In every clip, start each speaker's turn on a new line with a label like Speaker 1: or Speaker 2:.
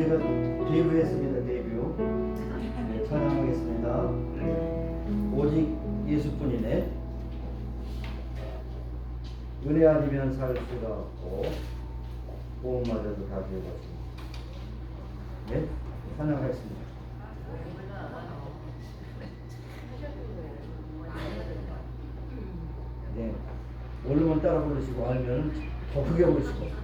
Speaker 1: 우리가 데뷔했습니다. 데뷔. 네, 찬양하겠습니다. 오직 예수뿐이네. 은혜 아니면 살 수가 없고 보험마저도 다 되어갔습니다. 네, 찬양하겠습니다. 네, 모르면 따라 부르시고 알면 더 크게 부르시고.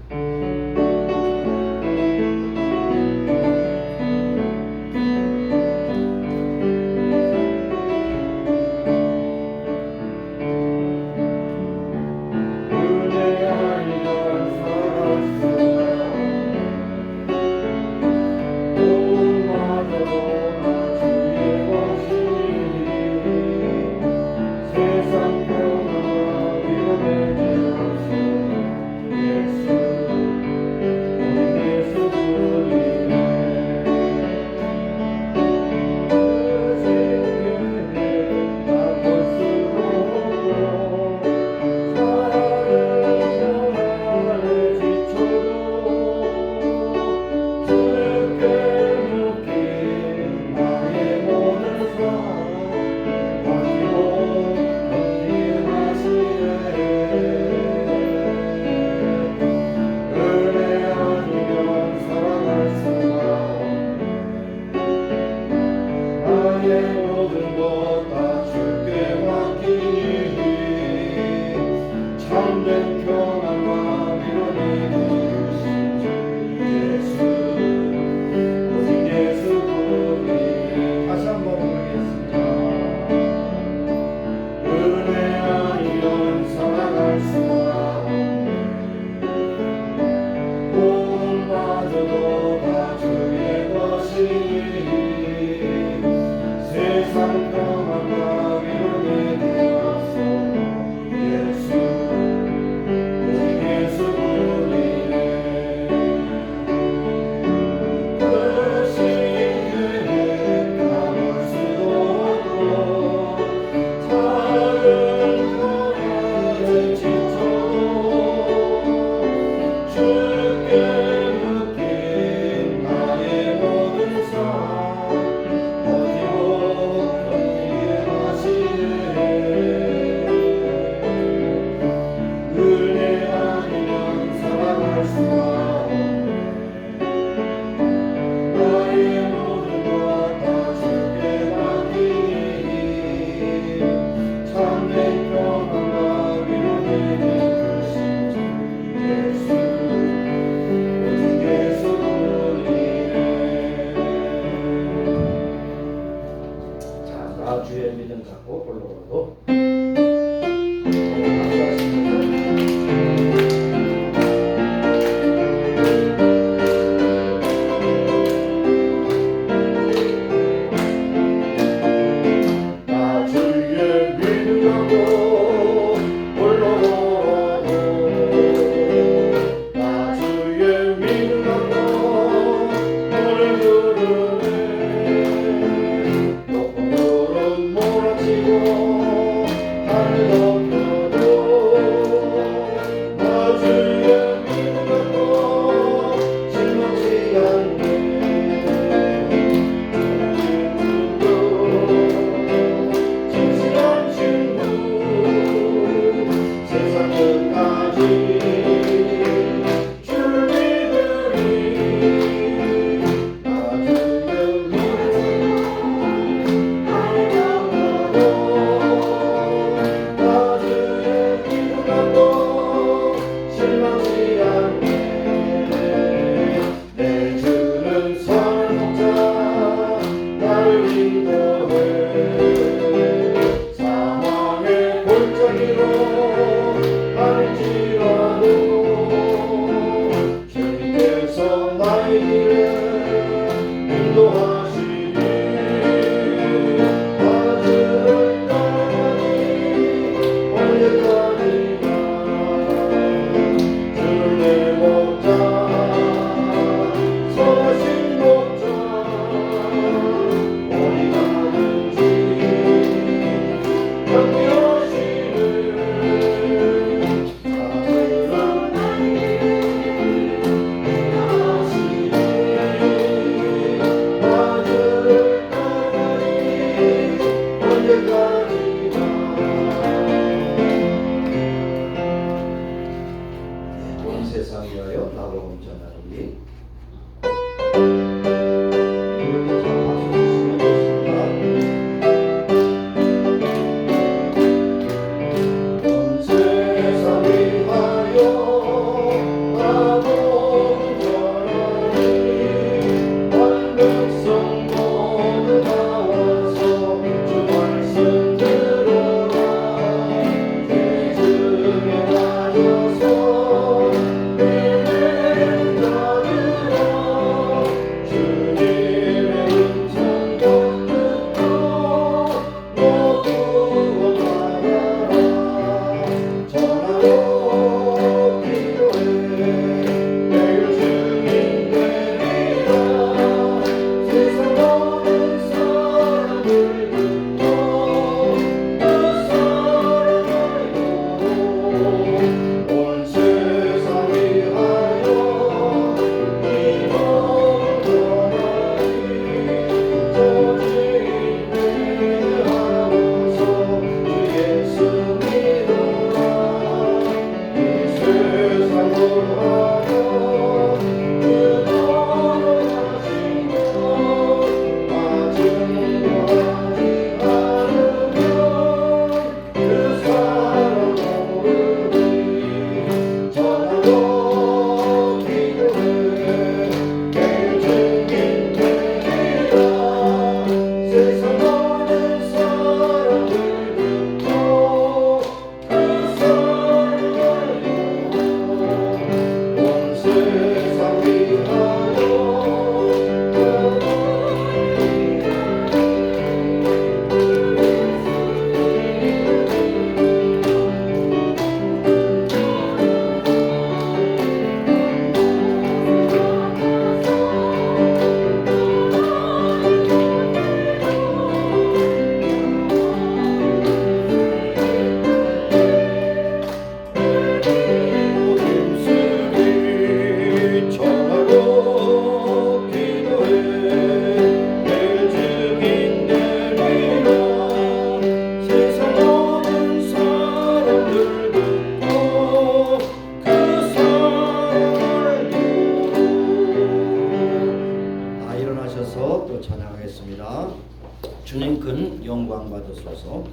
Speaker 2: 주님 큰 영광 받으소서.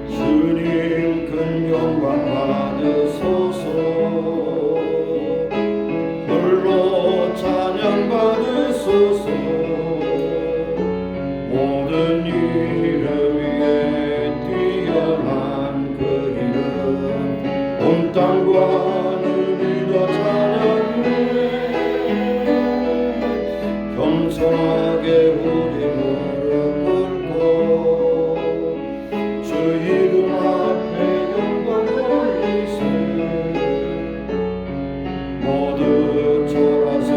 Speaker 3: 주님 큰 영광 받으소서. 홀로 찬양 받으소서. 모든 이름 위에 뛰어난 그 이름 온 땅과 하늘이 더 찬양해. 겸손하게 우리 무릎 꿇고 주 이름 앞에 영광 돌리세. 모두 초라세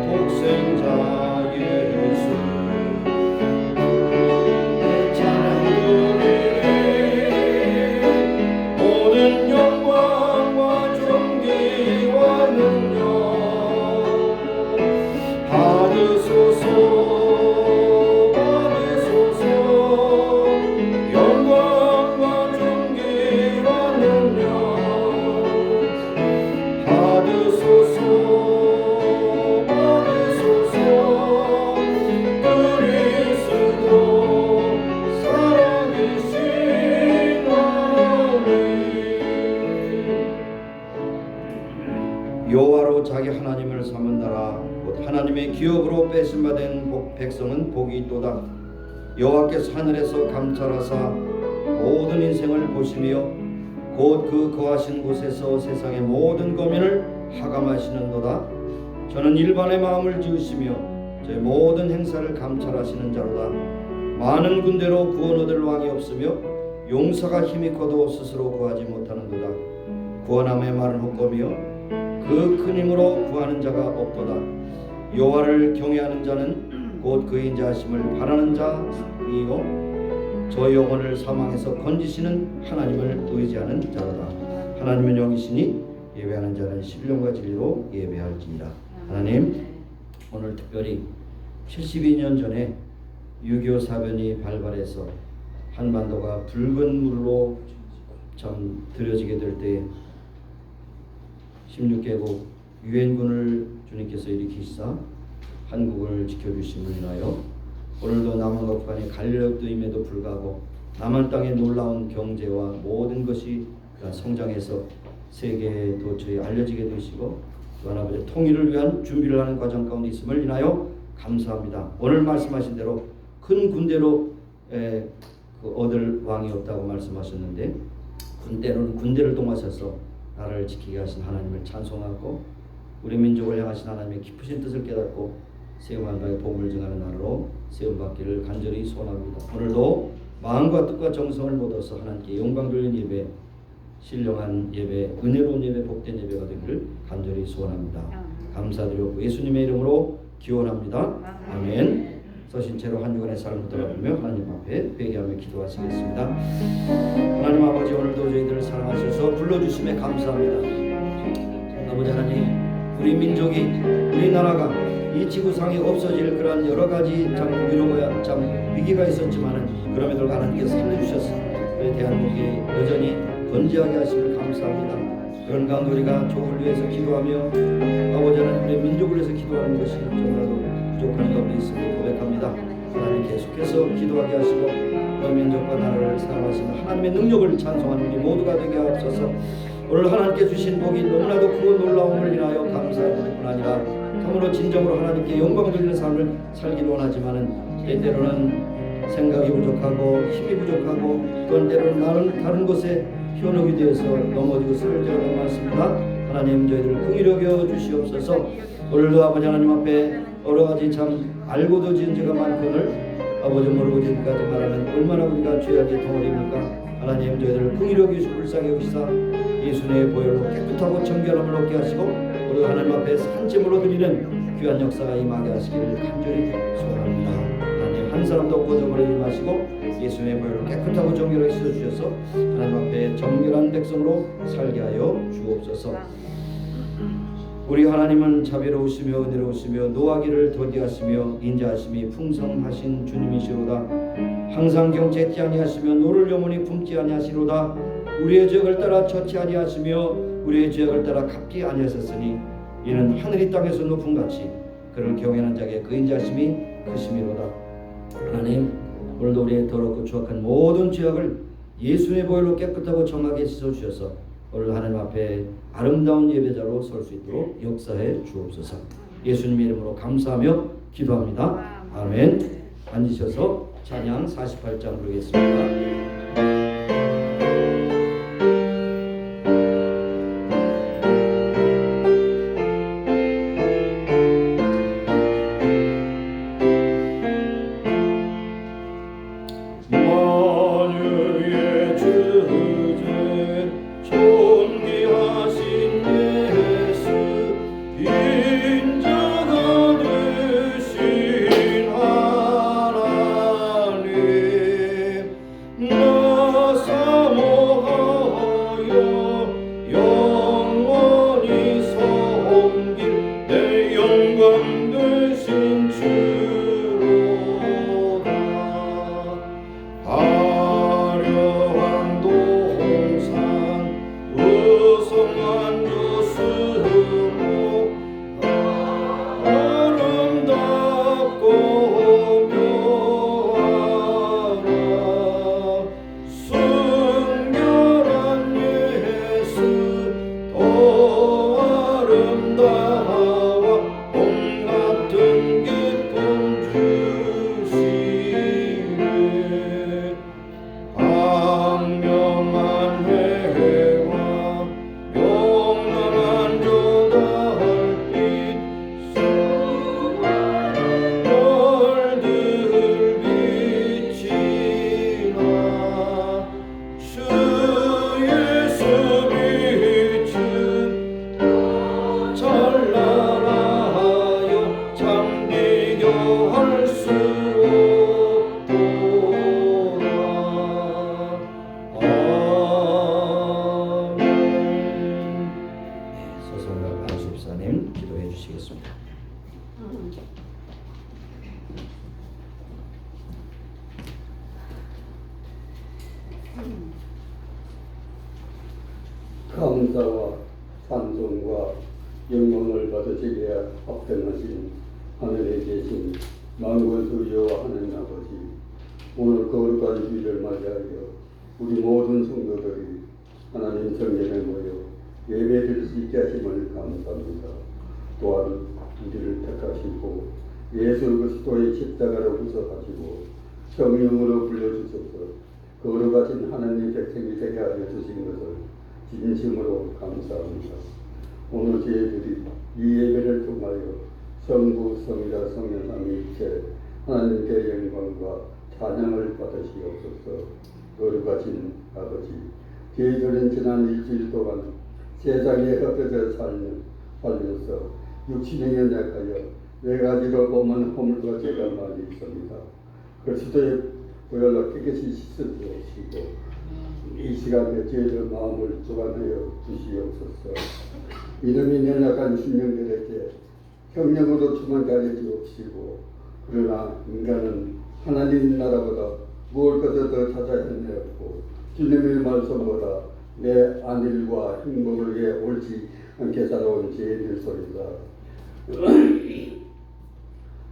Speaker 3: 독생자 예수 찬양 드리리. 모든 영광과 존귀와 능력 받으소서. 받으소서. 영광과 존귀와 능력 받으소서. 받으소서. 그리스도 살아계신 하나님.
Speaker 2: 여호와로 자기 하나님을 삼은 나라 곧 하나님의 기업으로 빼심받은 백성은 복이 있도다. 여호와께서 하늘에서 감찰하사 모든 인생을 보시며 곧 그 거하신 곳에서 세상의 모든 거민을 하감하시는도다. 저는 일반의 마음을 지으시며 제 모든 행사를 감찰하시는 자로다. 많은 군대로 구원 얻을 왕이 없으며 용사가 힘이 커도 스스로 구하지 못하는도다. 구원함의 말은 헛거미요 그 큰 힘으로 구하는 자가 없도다. 여호와를 경외하는 자는 곧 그의 인자하심을 바라는 자이요 저 영혼을 사망에서 건지시는 하나님을 의지하는 자로다. 하나님은 영이시니 예배하는 자는 신령과 진리로 예배할지니라. 하나님, 오늘 특별히 72년 전에 6.25 사변이 발발해서 한반도가 붉은 물로 참 들여지게 될 때에 16개국 유엔군을 주님께서 일으키시사 한국을 지켜주심을 인하여 오늘도 남한과 북한의 갈렙도임에도 불구하고 남한 땅의 놀라운 경제와 모든 것이 성장해서 세계에 도처에 알려지게 되시고 또한 아버지 통일을 위한 준비를 하는 과정 가운데 있음을 인하여 감사합니다. 오늘 말씀하신 대로 큰 군대로 얻을 왕이 없다고 말씀하셨는데 군대를 동하셔서 나라를 지키게 하신 하나님을 찬송하고 우리 민족을 향하신 하나님의 깊으신 뜻을 깨닫고 세움한가의 복음을 증하는 나라로 세움받기를 간절히 소원합니다. 오늘도 마음과 뜻과 정성을 모아서 하나님께 영광 돌린 예배, 신령한 예배, 은혜로운 예배, 복된 예배가 되기를 간절히 소원합니다. 감사드리고 예수님의 이름으로 기원합니다. 아멘. 서신 채로 한 주간의 삶을 돌아보며 하나님 앞에 회개하며 기도하시겠습니다. 하나님 아버지, 오늘도 저희들을 사랑하셔서 불러주심에 감사합니다. 아버지 하나님, 우리 민족이, 우리나라가 이 지구상에 없어질 그러한 여러 가지 참 위로가 참 위기가 있었지만은 그럼에도 불구하고 하나님께서 살려주셔서 우리 대한민국이 여전히 건재하게 하심을 감사합니다. 그런 가운데 우리가 조국을 위해서 기도하며 아버지 하나님 우리 민족을 위해서 기도하는 것이 정말로 부족한 가운데 있음을 고백합니다. 하나님 계속해서 기도하게 하시고 우리 민족과 나라를 사랑하시는 하나님의 능력을 찬송하는 우리 모두가 되게 하옵소서. 오늘 하나님께 주신 복이 너무나도 크고 놀라움을 인하여 감사할 뿐 아니라 참으로 진정으로 하나님께 영광 돌리는 삶을 살기를 원하지만은 때때로는 생각이 부족하고 힘이 부족하고 또한 때로는 다른 곳에 현혹이 되어서 넘어지고 쓰러질 때가 많습니다. 하나님 저희들을 긍휼히 여겨 주시옵소서. 오늘도 아버지 하나님 앞에 여러 가지 참 알고도 지은 죄가 많거늘 아버지 모르고 지은까지 말하면 얼마나 우리가 죄악의 덩어리입니까? 하나님 저희들을 긍휼히 여기시고 불쌍히 여기시사 예수님의 보혈로 깨끗하고 정결함을 얻게 하시고 우리 하나님 앞에 산제물로 드리는 귀한 역사가 임하게 하시기를 간절히 소원합니다. 하나님 한 사람도 없어져버리지 마시고 예수님의 보혈로 깨끗하고 정결하게 씻어주셔서 하나님 앞에 정결한 백성으로 살게 하여 주옵소서. 우리 하나님은 자비로우시며 은혜로우시며 노하기를 더디하시며 인자하심이 풍성하신 주님이시로다. 항상 경채치 아니하시며 노를 영원히 품지 아니하시로다. 우리의 죄악을 따라 처치 아니하시며 우리의 죄악을 따라 갚지 아니하셨으니 이는 하늘이 땅에서 높은 같이 그를 경외하는 자에게 그 인자하심이 크심이로다. 하나님, 오늘도 우리의 더럽고 추악한 모든 죄악을 예수의 보혈로 깨끗하고 정하게 씻어주셔서 오늘 하나님 앞에 아름다운 예배자로 설 수 있도록 역사해 주옵소서. 예수님 이름으로 감사하며 기도합니다. 아멘. 앉으셔서 찬양 48장 부르겠습니다.
Speaker 3: 만유의 주제 존귀하신 예수 인자가 되신 하나님 나 사모하여 영원히 섬길 내 영광 되신 주로다. 화려한 동산 우성한 조수로 아름답고 묘하라. 순결한 예수 더 아름다워 봄 같은 기쁨 주시네. 광명한 해와 명랑한 저 달빛 수많은 별들 비치나 주 예수 빛은 찬란하여 참 비교할 수 없도다. 아멘.
Speaker 2: 서성과 안수집사님 기도해 주시겠습니다.
Speaker 4: 감사와 찬송과 영광을 받으시기에 합당하신 하늘에 계신 만군의 여호와 하나님 아버지, 오늘 거룩한 주일을 맞이하여 우리 모든 성도들이 하나님 성전에 모여 예배드릴 수 있게 하심을 감사합니다. 또한 우리를 택하시고 예수 그리스도의 십자가를 구속하시고 성령으로 불러주셔서 거룩하신 하나님의 백성이 되게 하여 주신 것을 진심으로 감사합니다. 오늘 저희들이 이 예배를 통하여 성부, 성자, 성령 삼위일체 하나님께 영광과 찬양을 받으시옵소서. 거룩하신 아버지, 저희들은 지난 일주일 동안 세상에 흩어져 살면서 육신의 연약하여 네 가지로 보면 허물과 죄가 많이 있습니다. 그리스도의 보혈로 깨끗이 씻어주시고 이 시간에 저희들 마음을 주관하여 주시옵소서. 이름이 연약한 신령들에게 성령으로 충만케 하여 주옵시고, 그러나 인간은 하나님 나라보다 무엇 것을 더 찾아 헤매었고 주님의 말씀보다 내 안일과 행복을 위해 옳지 않게 살아온 죄인들 소리다.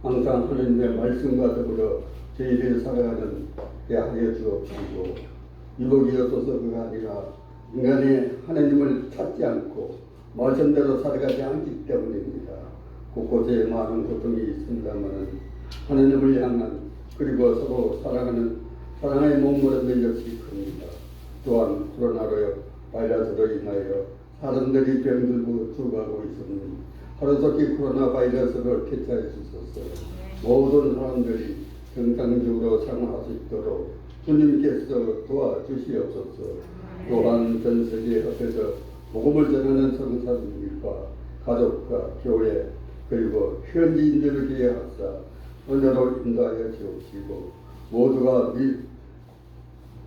Speaker 4: 항상 하나님의 말씀과 더불어 저희들이 살아가는 게 하여 주옵시고, 유혹이었어서가 아니라 인간이 하나님을 찾지 않고 말씀대로 살아가지 않기 때문입니다. 곳곳에 많은 고통이 있습니다만 하나님을 향한 그리고 서로 사랑하는 사랑의 몸부림을 역시 큽니다. 또한 코로나로 바이러스로 인하여 사람들이 병들고 죽어가고 있으니 하루속히 코로나 바이러스를 개최해 주셔서 모든 사람들이 건강적으로 생활할 수 있도록 주님께서 도와주시옵소서. 또한 전 세계에 흩어져 복음을 전하는 성사님과 가족과 교회 그리고 현지인들을 기회하사 은혜로 인도하여 주옵시고, 모두가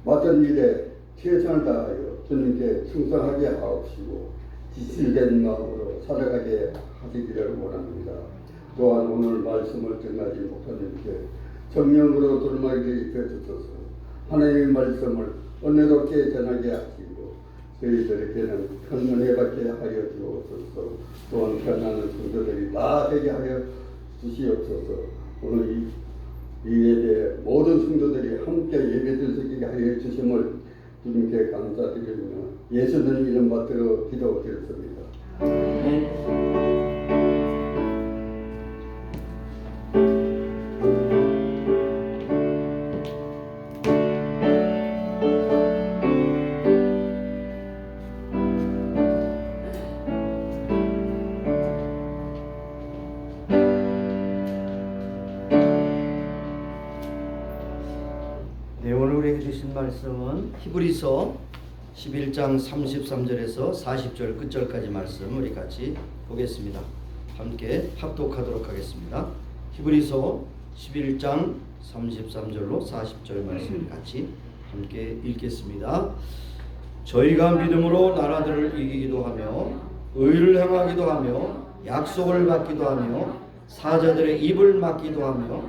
Speaker 4: 맡은 일에 최선을 다하여 주님께 충성하게 하옵시고, 지실된 마음으로 살아가게 하시기를 원합니다. 또한 오늘 말씀을 전하신 목사님께 정령으로 돌마리를 입혀주셔서 하나님의 말씀을 은혜롭게 전하게 하시고 저희들에게는 큰 은혜 받게 하여 주옵소서. 또한 편안한 성도들이 다 되게 하여 주시옵소서. 오늘 이 예배 모든 성도들이 함께 예배드리게 하여 주심을 주님께 감사드리며 예수님 이름 받들어 기도드렸습니다.
Speaker 2: 네, 오늘 우리에게 주신 말씀은 히브리서 11장 33절에서 40절 끝절까지 말씀 우리 같이 보겠습니다. 함께 합독하도록 하겠습니다. 히브리서 11장 33절로 40절 말씀 같이 함께 읽겠습니다. 저희가 믿음으로 나라들을 이기기도 하며 의를 행하기도 하며 약속을 받기도 하며 사자들의 입을 막기도 하며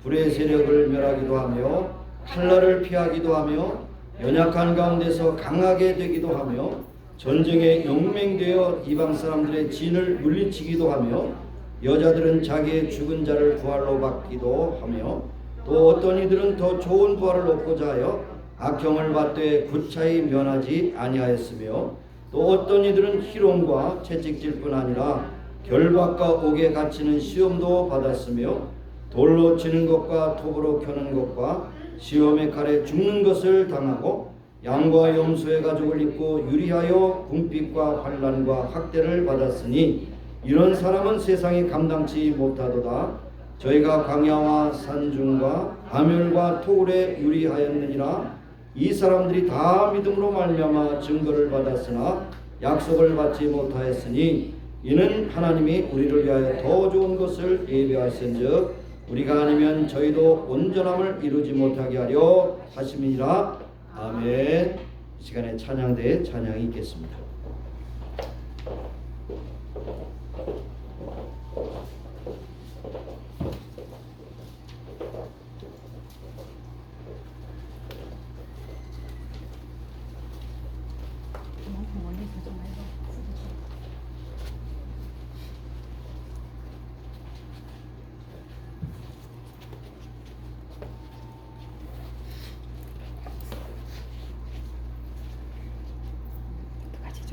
Speaker 2: 불의 세력을 멸하기도 하며 칼날을 피하기도 하며 연약한 가운데서 강하게 되기도 하며 전쟁에 용맹되어 이방 사람들의 진을 물리치기도 하며 여자들은 자기의 죽은 자를 부활로 받기도 하며 또 어떤 이들은 더 좋은 부활을 얻고자 하여 악형을 받되 구차히 면하지 아니하였으며 또 어떤 이들은 희롱과 채찍질 뿐 아니라 결박과 옥에 갇히는 시험도 받았으며 돌로 치는 것과 톱으로 켜는 것과 시험의 칼에 죽는 것을 당하고 양과 염소의 가죽을 입고 유리하여 궁핍과 환난과 학대를 받았으니 이런 사람은 세상이 감당치 못하도다. 저희가 광야와 산중과 암열과 토굴에 유리하였느니라. 이 사람들이 다 믿음으로 말미암아 증거를 받았으나 약속을 받지 못하였으니 이는 하나님이 우리를 위하여 더 좋은 것을 예비하신즉 우리가 아니면 저희도 온전함을 이루지 못하게 하려 하심이니라. 아멘. 이 시간에 찬양대에 찬양이 있겠습니다.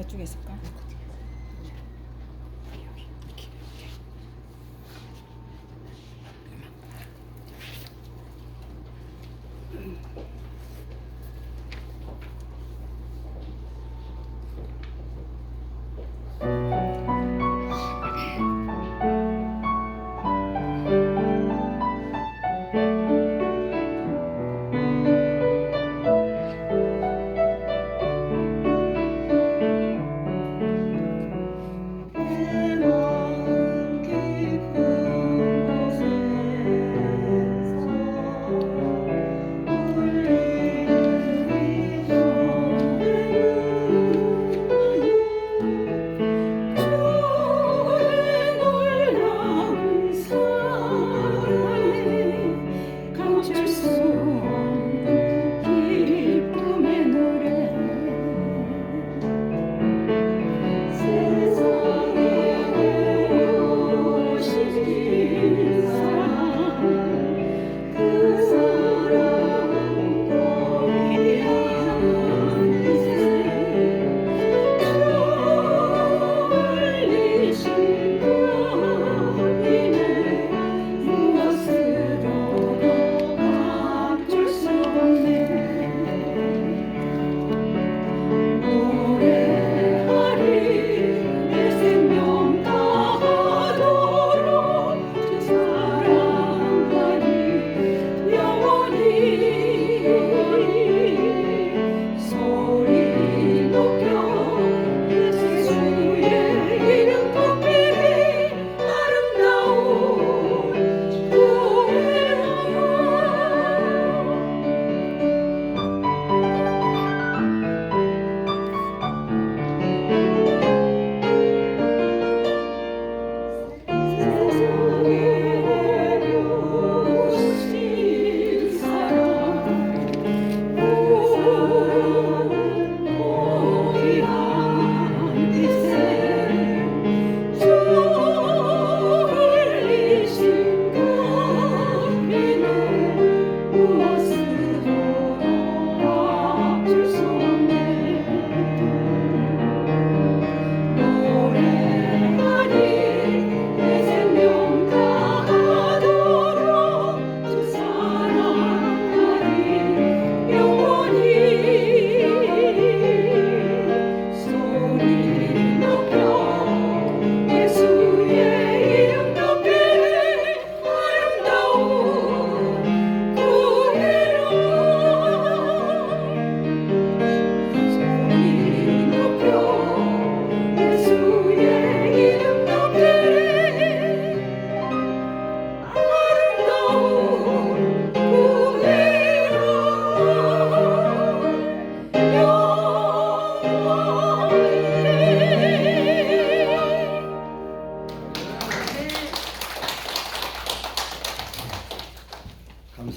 Speaker 5: 저쪽에 있을까?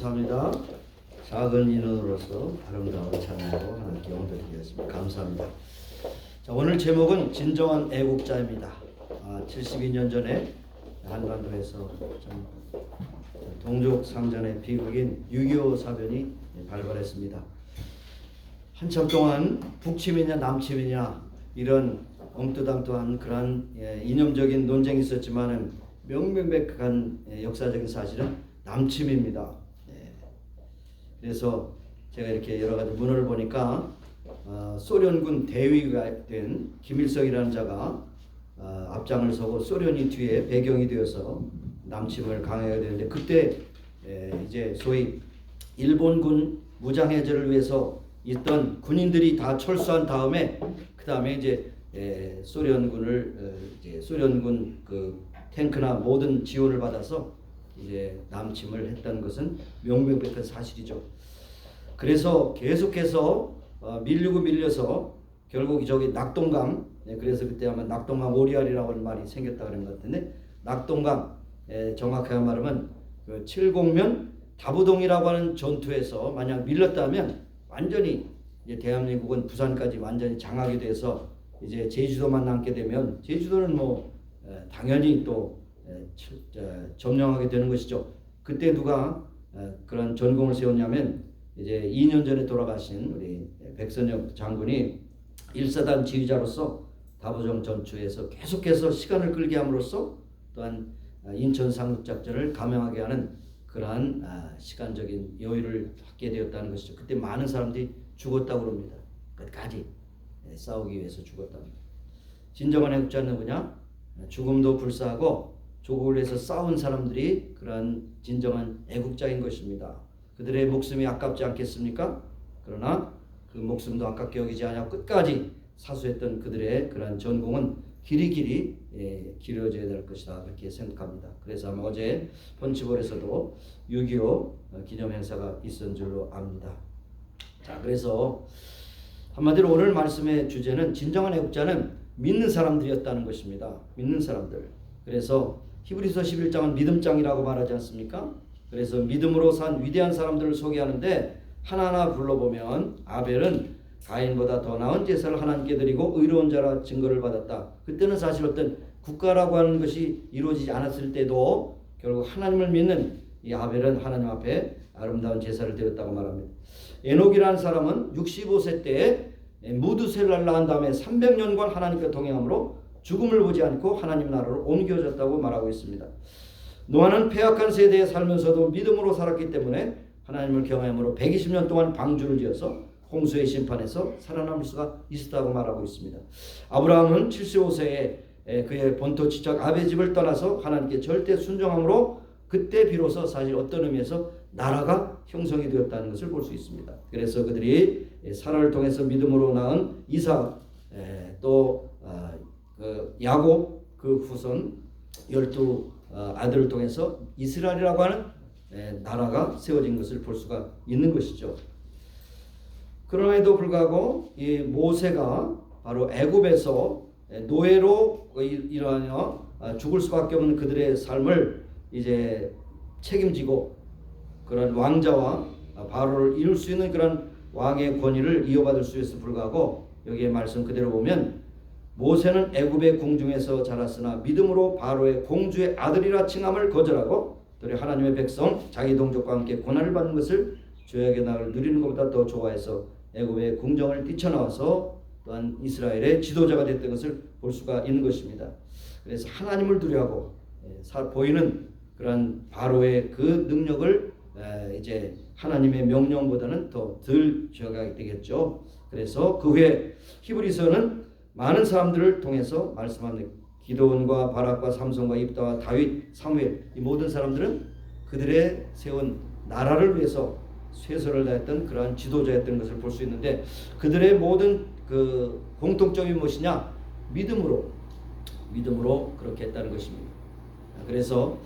Speaker 2: 감사합니다. 작은 인원으로서 아름다운 찬양으로 하나님께 영드리겠습니다. 감사합니다. 자, 오늘 제목은 진정한 애국자입니다. 72년 전에 한반도에서 좀 동족 상잔의 비극인 6.25 사변이 발발했습니다. 한참 동안 북침이냐 남침이냐 이런 엉뚱당뚱한 그런 이념적인 논쟁이 있었지만은 명명백한 역사적인 사실은 남침입니다. 그래서 제가 이렇게 여러 가지 문헌을 보니까 소련군 대위가 된 김일성이라는 자가 앞장을 서고 소련이 뒤에 배경이 되어서 남침을 강행해야 되는데 그때 이제 소위 일본군 무장해제를 위해서 있던 군인들이 다 철수한 다음에 그 다음에 이제 소련군 그 탱크나 모든 지원을 받아서 이제 남침을 했다는 것은 명명백한 사실이죠. 그래서 계속해서 밀려서 결국 저기 낙동강, 그래서 그때 아마 낙동강 오리알이라고 하는 말이 생겼다 그런 것 같은데 낙동강 정확하게 말하면 그 칠곡면 다부동이라고 하는 전투에서 만약 밀렸다면 완전히 이제 대한민국은 부산까지 완전히 장악이 돼서 이제 제주도만 남게 되면 제주도는 뭐 당연히 또 점령하게 되는 것이죠. 그때 누가 그런 전공을 세웠냐면 이제 2년 전에 돌아가신 우리 백선엽 장군이 1사단 지휘자로서 다부정 전투에서 계속해서 시간을 끌게 함으로써 또한 인천 상륙작전을 감행하게 하는 그러한 시간적인 여유를 갖게 되었다는 것이죠. 그때 많은 사람들이 죽었다고 합니다. 끝까지 싸우기 위해서 죽었답니다. 진정한 애국자는 누구냐? 죽음도 불사하고 조국을 위해서 싸운 사람들이 그러한 진정한 애국자인 것입니다. 그들의 목숨이 아깝지 않겠습니까? 그러나 그 목숨도 아깝게 여기지 않고 끝까지 사수했던 그들의 그러한 전공은 길이길이 길어져야 될 것이다 그렇게 생각합니다. 그래서 아마 어제 펀치볼에서도 6.25 기념 행사가 있었는 줄로 압니다. 자, 그래서 한마디로 오늘 말씀의 주제는 진정한 애국자는 믿는 사람들이었다는 것입니다. 믿는 사람들. 그래서 히브리서 11장은 믿음장이라고 말하지 않습니까? 그래서 믿음으로 산 위대한 사람들을 소개하는데 하나하나 불러보면 아벨은 가인보다 더 나은 제사를 하나님께 드리고 의로운 자라 증거를 받았다. 그때는 사실 어떤 국가라고 하는 것이 이루어지지 않았을 때도 결국 하나님을 믿는 이 아벨은 하나님 앞에 아름다운 제사를 드렸다고 말합니다. 에녹이라는 사람은 65세 때에 무드셀라를 낳은 다음에 300년간 하나님과 동행함으로 죽음을 보지 않고 하나님 나라로 옮겨졌다고 말하고 있습니다. 노아는 패악한 세대에 살면서도 믿음으로 살았기 때문에 하나님을 경외함으로 120년 동안 방주를 지어서 홍수의 심판에서 살아남을 수가 있었다고 말하고 있습니다. 아브라함은 75세에 그의 본토 지척 아베 집을 떠나서 하나님께 절대 순종함으로 그때 비로소 사실 어떤 의미에서 나라가 형성이 되었다는 것을 볼 수 있습니다. 그래서 그들이 사라를 통해서 믿음으로 낳은 이삭, 또 야곱 그 후손 12 아들을 통해서 이스라엘이라고 하는 나라가 세워진 것을 볼 수가 있는 것이죠. 그럼에도 불구하고 이 모세가 바로 애굽에서 노예로 일어나며 죽을 수밖에 없는 그들의 삶을 이제 책임지고 그런 왕자와 바로를 이룰 수 있는 그런 왕의 권위를 이어받을 수 있음에도 불구하고 여기에 말씀 그대로 보면 모세는 애굽의 궁중에서 자랐으나 믿음으로 바로의 공주의 아들이라 칭함을 거절하고 또 하나님의 백성 자기 동족과 함께 고난을 받는 것을 죄악의 낙을 누리는 것보다 더 좋아해서 애굽의 궁정을 뛰쳐나와서 또한 이스라엘의 지도자가 됐던 것을 볼 수가 있는 것입니다. 그래서 하나님을 두려워하고 보이는 그런 바로의 그 능력을 이제 하나님의 명령보다는 더 덜 지어가게 되겠죠. 그래서 그 후에 히브리서는 많은 사람들을 통해서 말씀하는 기드온과 바락과 삼손과 입다와 다윗, 사무엘 이 모든 사람들은 그들의 세운 나라를 위해서 최선을 다했던 그러한 지도자였던 것을 볼 수 있는데 그들의 모든 그 공통점이 무엇이냐? 믿음으로 그렇게 했다는 것입니다. 그래서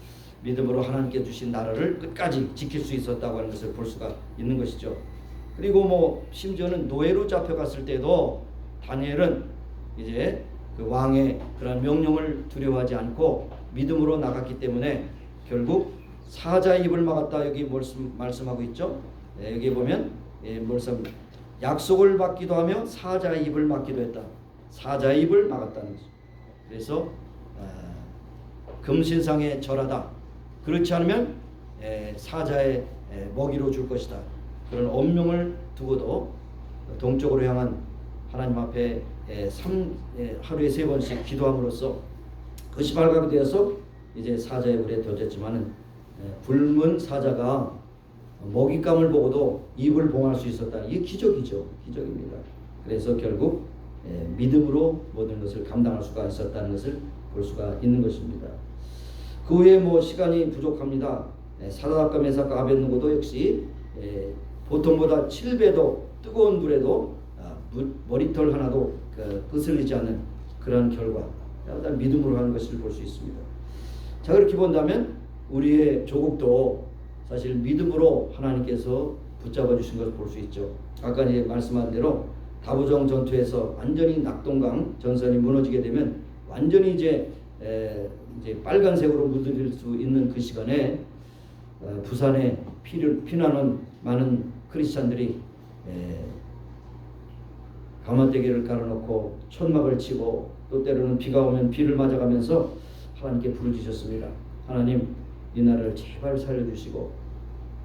Speaker 2: 믿음으로 하나님께 주신 나라를 끝까지 지킬 수 있었다고 하는 것을 볼 수가 있는 것이죠. 그리고 뭐 심지어는 노예로 잡혀갔을 때도 다니엘은 이제 그 왕의 그런 명령을 두려워하지 않고 믿음으로 나갔기 때문에 결국 사자의 입을 막았다 여기 말씀하고 있죠. 여기 보면 약속을 받기도 하며 사자의 입을 막기도 했다. 사자의 입을 막았다는 거죠. 그래서 금신상에 절하다. 그렇지 않으면 사자의 먹이로 줄 것이다. 그런 엄명을 두고도 동쪽으로 향한 하나님 앞에 하루에 3번씩 기도함으로써 그것이 발각이 되어서 이제 사자의 불에 던졌지만은 굶은 사자가 먹잇감을 보고도 입을 봉할 수 있었다. 이게 기적이죠. 기적입니다. 그래서 결국 믿음으로 모든 것을 감당할 수가 있었다는 것을 볼 수가 있는 것입니다. 그 후에 시간이 부족합니다. 사드락과 메삭과 아벳느고도 역시 보통보다 7배도 뜨거운 불에도 머리털 하나도 끄슬리지 않는 그런 결과, 믿음으로 하는 것을 볼 수 있습니다. 자, 그렇게 본다면 우리의 조국도 사실 믿음으로 하나님께서 붙잡아 주신 것을 볼 수 있죠. 아까 이제 말씀한 대로 다부정 전투에서 완전히 낙동강 전선이 무너지게 되면 완전히 이제 빨간색으로 물들일 수 있는 그 시간에 부산에 피난온 많은 크리스찬들이 가마떼기를 깔아놓고 천막을 치고 또 때로는 비가 오면 비를 맞아가면서 하나님께 부르짖었습니다. 하나님, 이 나라를 제발 살려주시고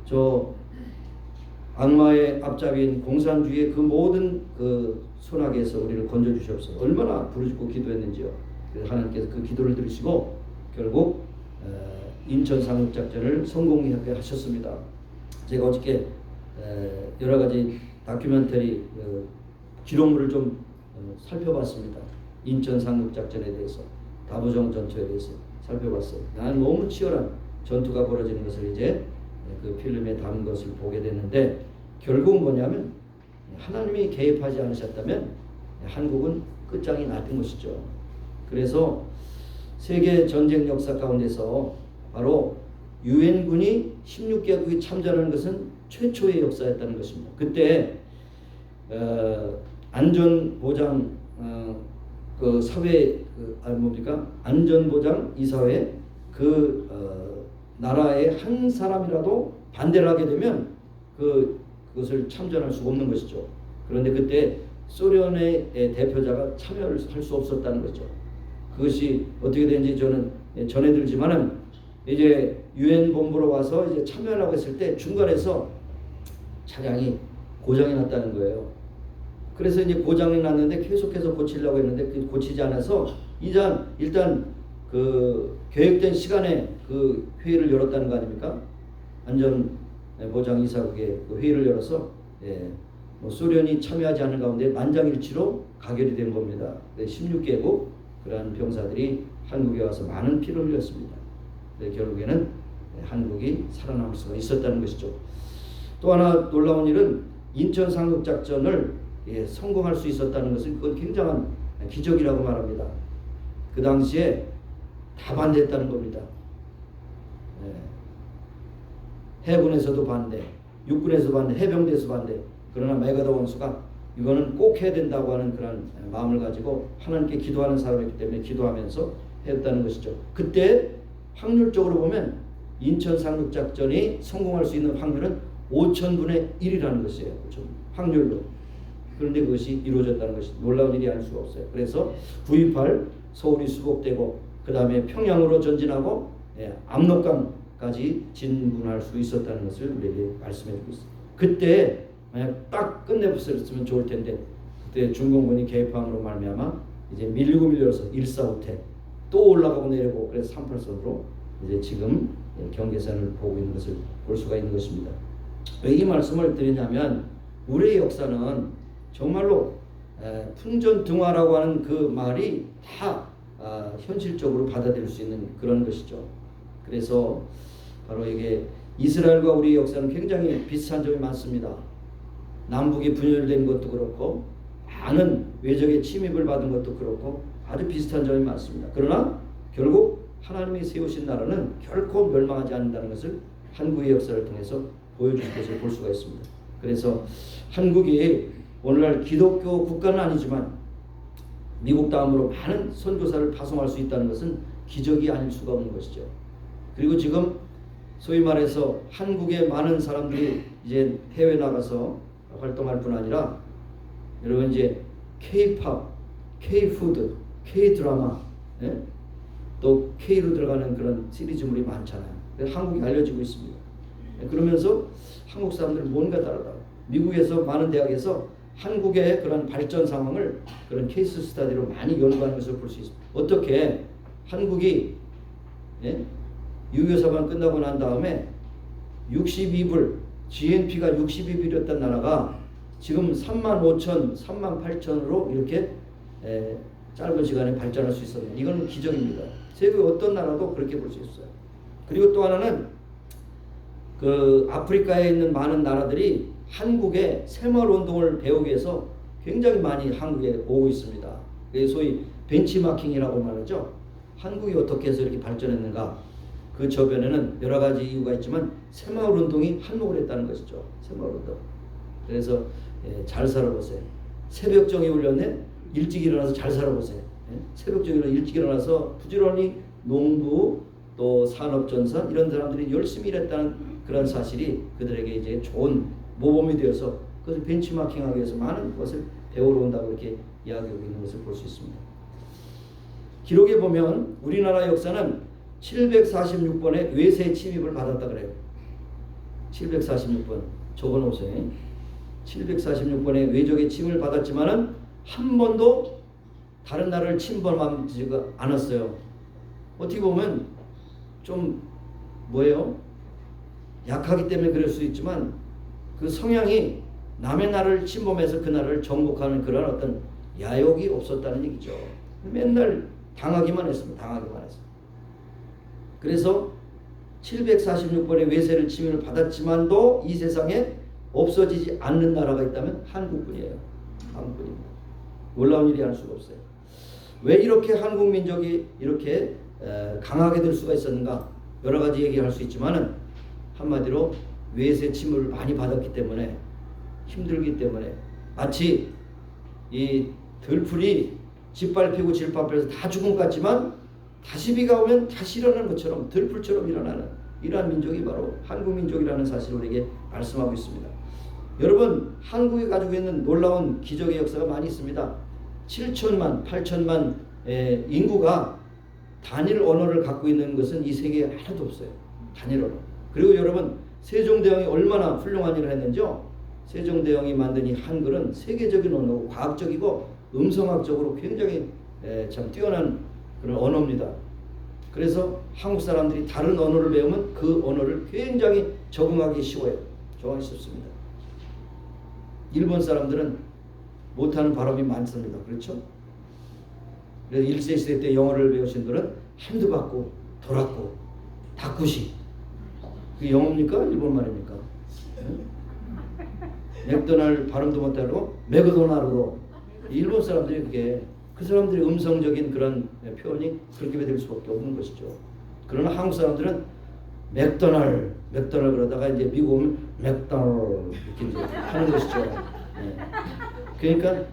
Speaker 2: 저 악마의 앞잡이인 공산주의의 그 모든 그 손아귀에서 우리를 건져주시옵소서. 얼마나 부르짖고 기도했는지요. 그래서 하나님께서 그 기도를 들으시고 결국 인천 상륙작전을 성공하게 하셨습니다. 제가 어저께 여러 가지 다큐멘터리 기록물을 좀 살펴봤습니다. 인천 상륙작전에 대해서, 다부정 전투에 대해서 살펴봤어요. 나는 너무 치열한 전투가 벌어지는 것을 이제 그 필름에 담은 것을 보게 됐는데, 결국은 뭐냐면 하나님이 개입하지 않으셨다면 한국은 끝장이 났던 것이죠. 그래서 세계 전쟁 역사 가운데서 바로 유엔군이 16개국이 참전하는 것은 최초의 역사였다는 것입니다. 그때 안전보장 그 사회 안전보장 이사회 나라의 한 사람이라도 반대를 하게 되면 그것을 참전할 수 없는 것이죠. 그런데 그때 소련의 대표자가 참여를 할 수 없었다는 거죠. 그것이 어떻게 되는지 저는 전해 들지만은 이제 유엔 본부로 와서 이제 참여하려고 했을 때 중간에서 차량이 고장이 났다는 거예요. 그래서 이제 고장이 났는데 계속해서 고치려고 했는데 고치지 않아서 일단 그 계획된 시간에 그 회의를 열었다는 거 아닙니까? 안전보장이사국의 그 회의를 열어서 소련이 참여하지 않은 가운데 만장일치로 가결이 된 겁니다. 16개국 그러한 병사들이 한국에 와서 많은 피를 흘렸습니다. 결국에는 한국이 살아남을 수가 있었다는 것이죠. 또 하나 놀라운 일은 인천 상륙작전을 성공할 수 있었다는 것은 그건 굉장한 기적이라고 말합니다. 그 당시에 다 반대했다는 겁니다. 해군에서도 반대, 육군에서 반대, 해병대에서 반대. 그러나 메가더 원수가 이거는 꼭 해야 된다고 하는 그런 마음을 가지고 하나님께 기도하는 사람이기 때문에 기도하면서 했다는 것이죠. 그때 확률적으로 보면 인천 상륙작전이 성공할 수 있는 확률은 5,000분의 1이라는 것이에요. 확률로. 그런데 그것이 이루어졌다는 것이 놀라운 일이 아닐 수가 없어요. 그래서 9.28 서울이 수복되고 그 다음에 평양으로 전진하고 압록강까지 진군할 수 있었다는 것을 우리에게 말씀해 주고 있습니다. 그때 만약 딱 끝내버렸으면 좋을 텐데 그때 중공군이 개입함으로 말미암아 이제 밀려서 145태 또 올라가고 내려고 그래서 38선으로 이제 지금 경계선을 보고 있는 것을 볼 수가 있는 것입니다. 왜 이 말씀을 드리냐면 우리의 역사는 정말로 풍전등화라고 하는 그 말이 다 현실적으로 받아들일 수 있는 그런 것이죠. 그래서 바로 이게 이스라엘과 우리의 역사는 굉장히 비슷한 점이 많습니다. 남북이 분열된 것도 그렇고 많은 외적의 침입을 받은 것도 그렇고 아주 비슷한 점이 많습니다. 그러나 결국 하나님이 세우신 나라는 결코 멸망하지 않는다는 것을 한국의 역사를 통해서 보여주신 것을 볼 수가 있습니다. 그래서 한국이 오늘날 기독교 국가는 아니지만 미국 다음으로 많은 선교사를 파송할 수 있다는 것은 기적이 아닐 수가 없는 것이죠. 그리고 지금 소위 말해서 한국의 많은 사람들이 이제 해외 나가서 활동할 뿐 아니라 여러분 이제 K-팝, K-푸드, K-드라마, 예? 또 K로 들어가는 그런 시리즈물이 많잖아요. 그래서 한국이 알려지고 있습니다. 예, 그러면서 한국 사람들은 뭔가 다르다. 미국에서 많은 대학에서 한국의 그런 발전 상황을 그런 케이스 스터디로 많이 연구하는 것을 볼 수 있습니다. 어떻게 한국이 예? 유교사관 끝나고 난 다음에 62불, GNP가 62불이었던 나라가 지금 35,000, 38,000으로 이렇게 짧은 시간에 발전할 수 있었네요. 이건 기적입니다. 세계 어떤 나라도 그렇게 볼 수 있어요. 그리고 또 하나는 그 아프리카에 있는 많은 나라들이 한국의 새마을 운동을 배우기 위해서 굉장히 많이 한국에 오고 있습니다. 소위 벤치마킹이라고 말하죠. 한국이 어떻게 해서 이렇게 발전했는가? 그 저변에는 여러 가지 이유가 있지만 새마을 운동이 한몫을 했다는 것이죠. 새마을 운동. 그래서 잘 살아보세요. 새벽정이 울렸네. 일찍 일어나서 잘 살아보세요. 새벽정이 일찍 일어나서 부지런히 농부 또 산업전선 이런 사람들이 열심히 일했다는 그런 사실이 그들에게 이제 좋은 모범이 되어서 그것을 벤치마킹하기 위해서 많은 것을 배우러 온다고 이렇게 이야기하고 있는 것을 볼 수 있습니다. 기록에 보면 우리나라 역사는 746번의 외세 침입을 받았다 그래요. 746번 적어놓으세요. 746번의 외적의 침입을 받았지만은 한 번도 다른 나라를 침범하지가 않았어요. 어떻게 보면 좀 뭐예요? 약하기 때문에 그럴 수 있지만 그 성향이 남의 나라를 침범해서 그 나라를 정복하는 그런 어떤 야욕이 없었다는 얘기죠. 맨날 당하기만 했습니다. 당하기만 했습니다. 그래서 746번의 외세를 침입을 받았지만도 이 세상에 없어지지 않는 나라가 있다면 한국뿐이에요. 한국뿐입니다. 놀라운 일이 할 수가 없어요. 왜 이렇게 한국 민족이 이렇게 강하게 될 수가 있었는가? 여러 가지 얘기할 수 있지만은 한마디로 외세 침입을 많이 받았기 때문에 힘들기 때문에 마치 이 들풀이 짓밟히고 질밟혀서 다 죽은 것 같지만 다시 비가 오면 다시 일어나는 것처럼 들풀처럼 일어나는 이러한 민족이 바로 한국 민족이라는 사실을 우리에게 말씀하고 있습니다. 여러분 한국이 가지고 있는 놀라운 기적의 역사가 많이 있습니다. 7천만, 8천만 인구가 단일 언어를 갖고 있는 것은 이 세계에 하나도 없어요. 단일 언어. 그리고 여러분 세종대왕이 얼마나 훌륭한 일을 했는지요. 세종대왕이 만든 이 한글은 세계적인 언어고 과학적이고 음성학적으로 굉장히 참 뛰어난 그런 언어입니다. 그래서 한국 사람들이 다른 언어를 배우면 그 언어를 굉장히 적응하기 쉬워요. 적응하기 쉽습니다. 일본 사람들은 못하는 발음이 많습니다. 그렇죠? 그래서 1세 시대 때 영어를 배우신 분들은 핸드받고 돌았고 다쿠시 그게 영어입니까? 일본 말입니까? 맥도날드 발음도 못하고 맥도날드로 일본 사람들이 그게 그 사람들의 음성적인 그런 표현이 그렇게 될 수밖에 없는 것이죠. 그러나 한국 사람들은 맥도날드 그러다가 이제 미국 오면 맥도날드 이렇게 이제 하는 것이죠. 네. 그러니까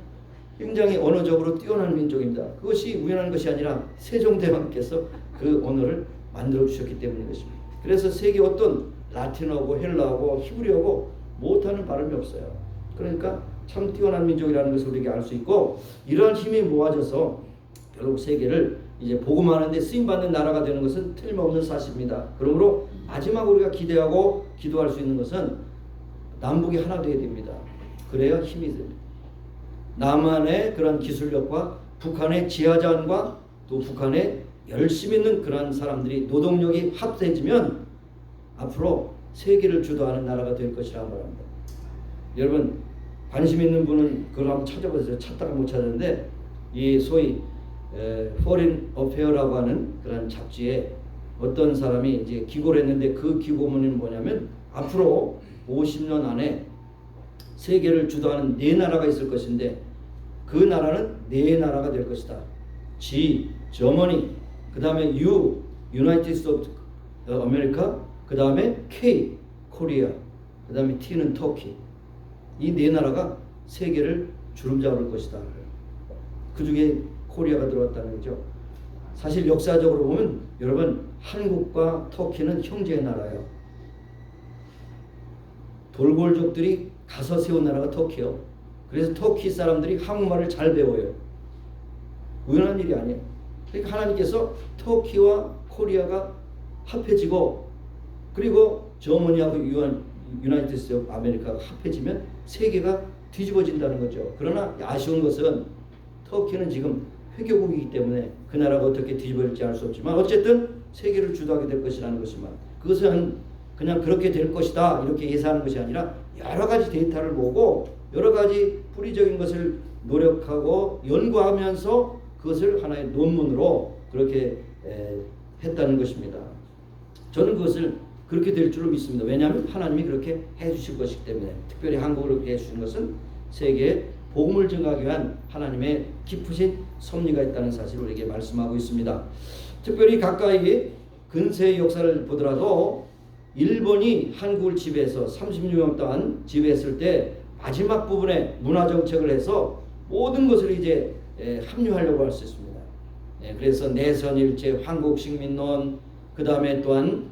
Speaker 2: 굉장히 언어적으로 뛰어난 민족입니다. 그것이 우연한 것이 아니라 세종대왕께서 그 언어를 만들어 주셨기 때문인 것입니다. 그래서 세계 어떤 라틴어고 헬라어고 히브리어고 못하는 발음이 없어요. 그러니까 참 뛰어난 민족이라는 것을 우리에게 알 수 있고 이러한 힘이 모아져서 결국 세계를 이제 복음하는 데 쓰임받는 나라가 되는 것은 틀림없는 사실입니다. 그러므로 마지막 우리가 기대하고 기도할 수 있는 것은 남북이 하나 되어야 됩니다. 그래야 힘이 됩니다. 남한의 그런 기술력과 북한의 지하자원과 또 북한의 열심히 있는 그런 사람들이 노동력이 합세지면 앞으로 세계를 주도하는 나라가 될 것이라고 말합니다. 여러분 관심 있는 분은 그걸 한번 찾아보세요. 찾다가 못 찾았는데 이 소위 Foreign Affair라고 하는 그런 잡지에 어떤 사람이 이제 기고를 했는데 그 기고문은 뭐냐면 앞으로 50년 안에 세계를 주도하는 4나라가 있을 것인데 그 나라는 4나라가 될 것이다. G, Germany, 그 다음에 U, United States of America, 그 다음에 K, Korea, 그 다음에 T는 Turkey. 이 4나라가 세계를 주름잡을 것이다. 그 중에 코리아가 들어왔다는 거죠. 사실 역사적으로 보면 여러분 한국과 터키는 형제의 나라예요. 돌골족들이 가서 세운 나라가 터키요. 그래서 터키 사람들이 한국말을 잘 배워요. 우연한 일이 아니에요. 그러니까 하나님께서 터키와 코리아가 합해지고 그리고 저머니하고 유나이티드 스테이트 오브 아메리카가 합해지면 세계가 뒤집어진다는 거죠. 그러나 아쉬운 것은 터키는 지금 회교국이기 때문에 그 나라가 어떻게 뒤집어질지 알 수 없지만 어쨌든 세계를 주도하게 될 것이라는 것이만 그것은 그냥 그렇게 될 것이다 이렇게 예상하는 것이 아니라 여러 가지 데이터를 보고 여러 가지 뿌리적인 것을 노력하고 연구하면서 그것을 하나의 논문으로 그렇게 했다는 것입니다. 저는 그것을 그렇게 될 줄로 믿습니다. 왜냐하면 하나님이 그렇게 해주실 것이기 때문에 특별히 한국을 그렇게 해주신 것은 세계에 복음을 증가하기 위한 하나님의 깊으신 섭리가 있다는 사실을 우리에게 말씀하고 있습니다. 특별히 가까이 근세의 역사를 보더라도 일본이 한국을 지배해서 36년 동안 지배했을 때 마지막 부분에 문화 정책을 해서 모든 것을 이제 합류하려고 할 수 있습니다. 그래서 내선일체, 한국식민론, 그 다음에 또한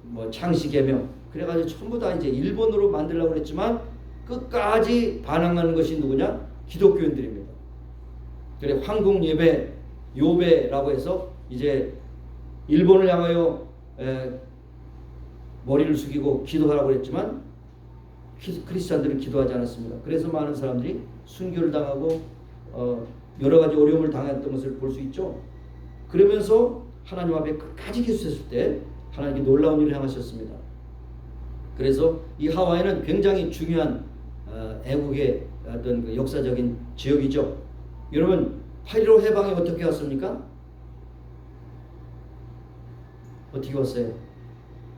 Speaker 2: 뭐 창시개명, 그래가지고 전부 다 이제 일본으로 만들려고 그랬지만 끝까지 반항하는 것이 누구냐? 기독교인들입니다. 그래 황국 예배, 요배라고 해서 이제 일본을 향하여 머리를 숙이고 기도하라고 그랬지만 크리스찬들은 기도하지 않았습니다. 그래서 많은 사람들이 순교를 당하고 여러 가지 어려움을 당했던 것을 볼 수 있죠. 그러면서 하나님 앞에 끝까지 기도했을 때 하나님께 놀라운 일을 행하셨습니다. 그래서 이 하와이는 굉장히 중요한 애국의 어떤 그 역사적인 지역이죠. 여러분 8.15 해방이 어떻게 왔습니까? 어떻게 왔어요?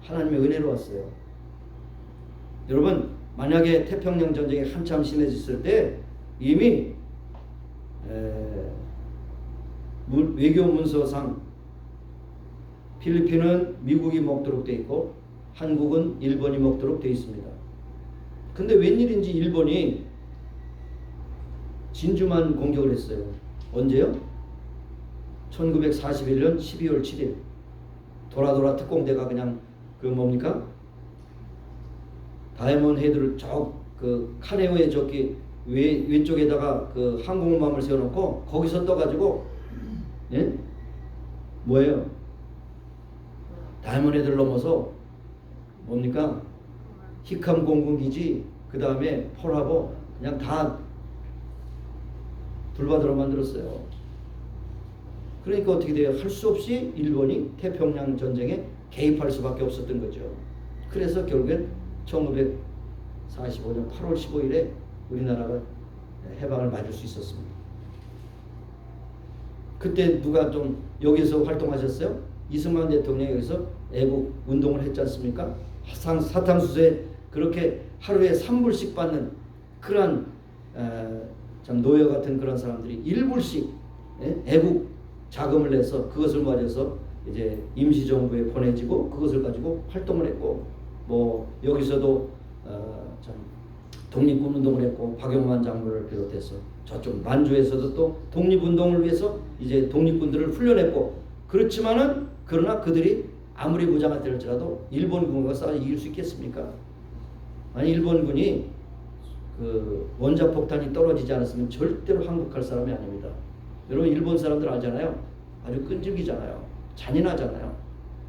Speaker 2: 하나님의 은혜로 왔어요. 여러분 만약에 태평양 전쟁이 한참 심해졌을 때 이미 외교 문서상 필리핀은 미국이 먹도록 돼 있고 한국은 일본이 먹도록 돼 있습니다. 근데 웬일인지 일본이 진주만 공격을 했어요. 언제요? 1941년 12월 7일 도라도라 특공대가 그냥 그 뭡니까? 다이아몬드 헤드를 그 카네오의 저기 왼쪽에다가 그 항공모함을 세워놓고 거기서 떠가지고 뭐예요? 다이아몬드 헤드를 넘어서 뭡니까? 히캄 공군기지 그 다음에 폴하버 그냥 다 불바다로 만들었어요. 그러니까 어떻게 돼요? 할 수 없이 일본이 태평양 전쟁에 개입할 수밖에 없었던 거죠. 그래서 결국엔 1945년 8월 15일에 우리나라가 해방을 맞을 수 있었습니다. 그때 누가 좀 여기서 활동하셨어요? 이승만 대통령이 여기서 애국 운동을 했지 않습니까? 사탕수수에 그렇게 하루에 3불씩 받는 그런 참 노예 같은 그런 사람들이 1불씩 애국 자금을 내서 그것을 맞아서 이제 임시정부에 보내지고 그것을 가지고 활동을 했고 뭐 여기서도 참 독립운동을 했고 박용만 장군을 비롯해서 저쪽 만주에서도 또 독립운동을 위해서 이제 독립군들을 훈련했고 그렇지만은 그러나 그들이 아무리 무장을 때릴지라도 일본군과 싸워 이길 수 있겠습니까? 아니 일본군이 그 원자폭탄이 떨어지지 않았으면 절대로 항복할 사람이 아닙니다. 여러분 일본 사람들 알잖아요. 아주 끈질기잖아요. 잔인하잖아요.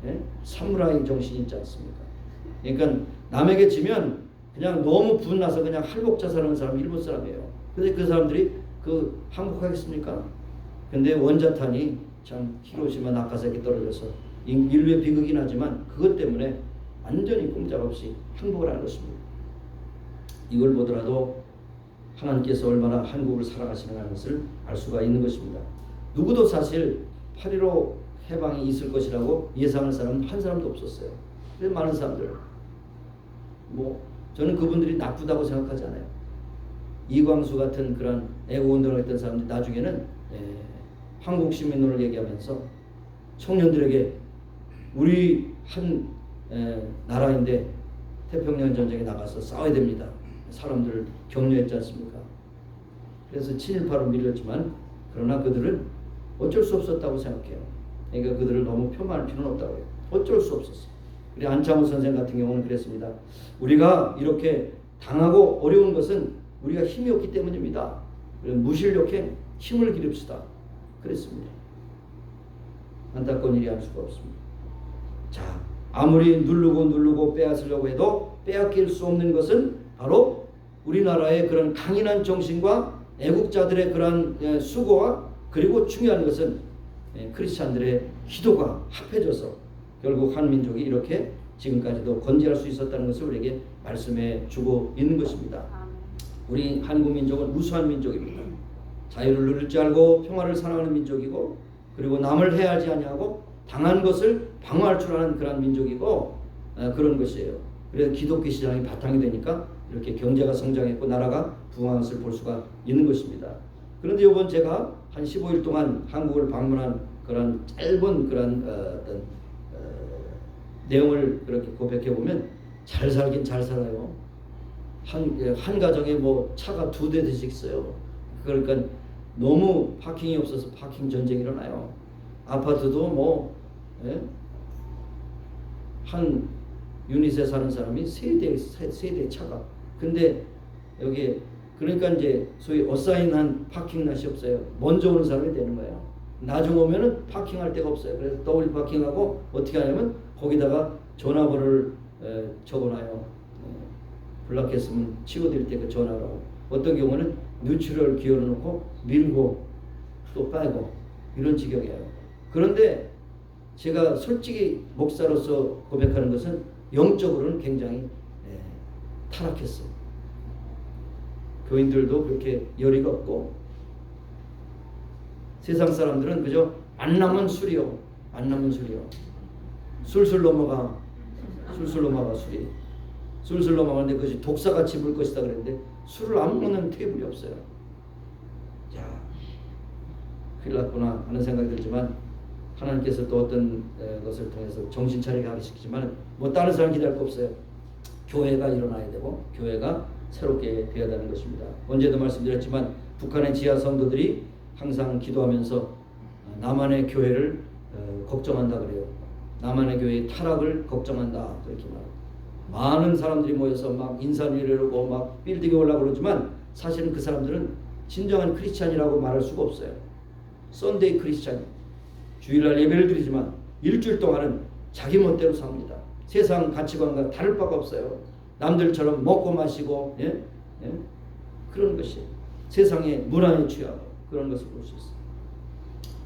Speaker 2: 예? 사무라이 정신이 있지 않습니까? 그러니까 남에게 지면 그냥 너무 분나서 그냥 할복자살하는 사람이 일본 사람이에요. 근데 그 사람들이 그 항복하겠습니까? 근데 원자탄이 참 히로시마 나가사키 떨어져서 인류의 비극이긴 하지만 그것 때문에 완전히 꼼짝없이 항복을 하는 것입니다. 이걸 보더라도 하나님께서 얼마나 한국을 사랑하시는 것을 알 수가 있는 것입니다. 누구도 사실 8.15 해방이 있을 것이라고 예상하는 사람은 한 사람도 없었어요. 그래서 많은 사람들 뭐 저는 그분들이 나쁘다고 생각하지 않아요. 이광수 같은 그런 애국운동을 했던 사람들이 나중에는 한국시민론을 얘기하면서 청년들에게 우리 한 나라인데 태평양 전쟁에 나가서 싸워야 됩니다. 사람들을 격려했지 않습니까? 그래서 친일파로 밀렸지만 그러나 그들은 어쩔 수 없었다고 생각해요. 그러니까 그들을 너무 폄하할 필요는 없다고 해요. 어쩔 수 없었어요. 우리 안창호 선생 같은 경우는 그랬습니다. 우리가 이렇게 당하고 어려운 것은 우리가 힘이 없기 때문입니다. 무실력행 힘을 기릅시다. 그랬습니다. 안타까운 일이 할 수가 없습니다. 자, 아무리 누르고 빼앗으려고 해도 빼앗길 수 없는 것은 바로 우리나라의 그런 강인한 정신과 애국자들의 그런 수고와, 그리고 중요한 것은 크리스찬들의 기도가 합해져서 결국 한민족이 이렇게 지금까지도 건재할 수 있었다는 것을 우리에게 말씀해 주고 있는 것입니다. 우리 한국 민족은 우수한 민족입니다. 자유를 누릴 줄 알고 평화를 사랑하는 민족이고, 그리고 남을 해하지 아니하고 당한 것을 방어할 줄 아는 그런 민족이고, 그런 것이에요. 그래서 기독교 시장이 바탕이 되니까 이렇게 경제가 성장했고 나라가 부흥한 것을 볼 수가 있는 것입니다. 그런데 이번 제가 한 15일 동안 한국을 방문한 그런 짧은 그런 어떤 내용을 그렇게 고백해 보면 잘 살긴 잘 살아요. 한 가정에 뭐 차가 2대씩 있어요. 그러니까 너무 파킹이 없어서 파킹 전쟁이 일어나요. 아파트도 뭐 한 유닛에 사는 사람이 3대 차가. 근데 여기 그러니까 이제 소위 어사인한 파킹 낫이 없어요. 먼저 오는 사람이 되는 거예요. 나중 오면은 파킹할 데가 없어요. 그래서 더블 파킹하고 어떻게 하냐면 거기다가 전화번호를 적어놔요. 블락했으면 치워드릴 때 그 전화라고. 어떤 경우는 뉴트럴 기어를 놓고 밀고 또 빼고 이런 지경이에요. 그런데 제가 솔직히 목사로서 고백하는 것은 영적으로는 굉장히 타락했어요. 교인들도 그렇게 열의가 없고, 세상 사람들은 그저 만나면 술이요, 만나면 술이요. 술술 넘어가 술이. 술술 넘어가는데 그것이 독사같이 물 것이다 그랬는데 술을 안 먹는 테이블이 없어요. 자, 큰일 났구나 하는 생각이 들지만 하나님께서 또 어떤 것을 통해서 정신 차리게 하시지만 뭐 다른 사람 기다릴 거 없어요. 교회가 일어나야 되고 교회가 새롭게 되어야 되는 것입니다. 언제도 말씀드렸지만 북한의 지하 성도들이 항상 기도하면서 남한의 교회를 걱정한다 그래요. 남한의 교회의 타락을 걱정한다 그렇게 말합니다. 많은 사람들이 모여서 막 인산위례하고 막 빌딩에 올라가고 그러지만 사실은 그 사람들은 진정한 크리스찬이라고 말할 수가 없어요. 썬데이 크리스찬, 주일날 예배를 드리지만 일주일 동안은 자기 멋대로 삽니다. 세상 가치관과 다를 바가 없어요. 남들처럼 먹고 마시고 그런 것이 세상의 문화에 취하고 그런 것을 볼 수 있어요.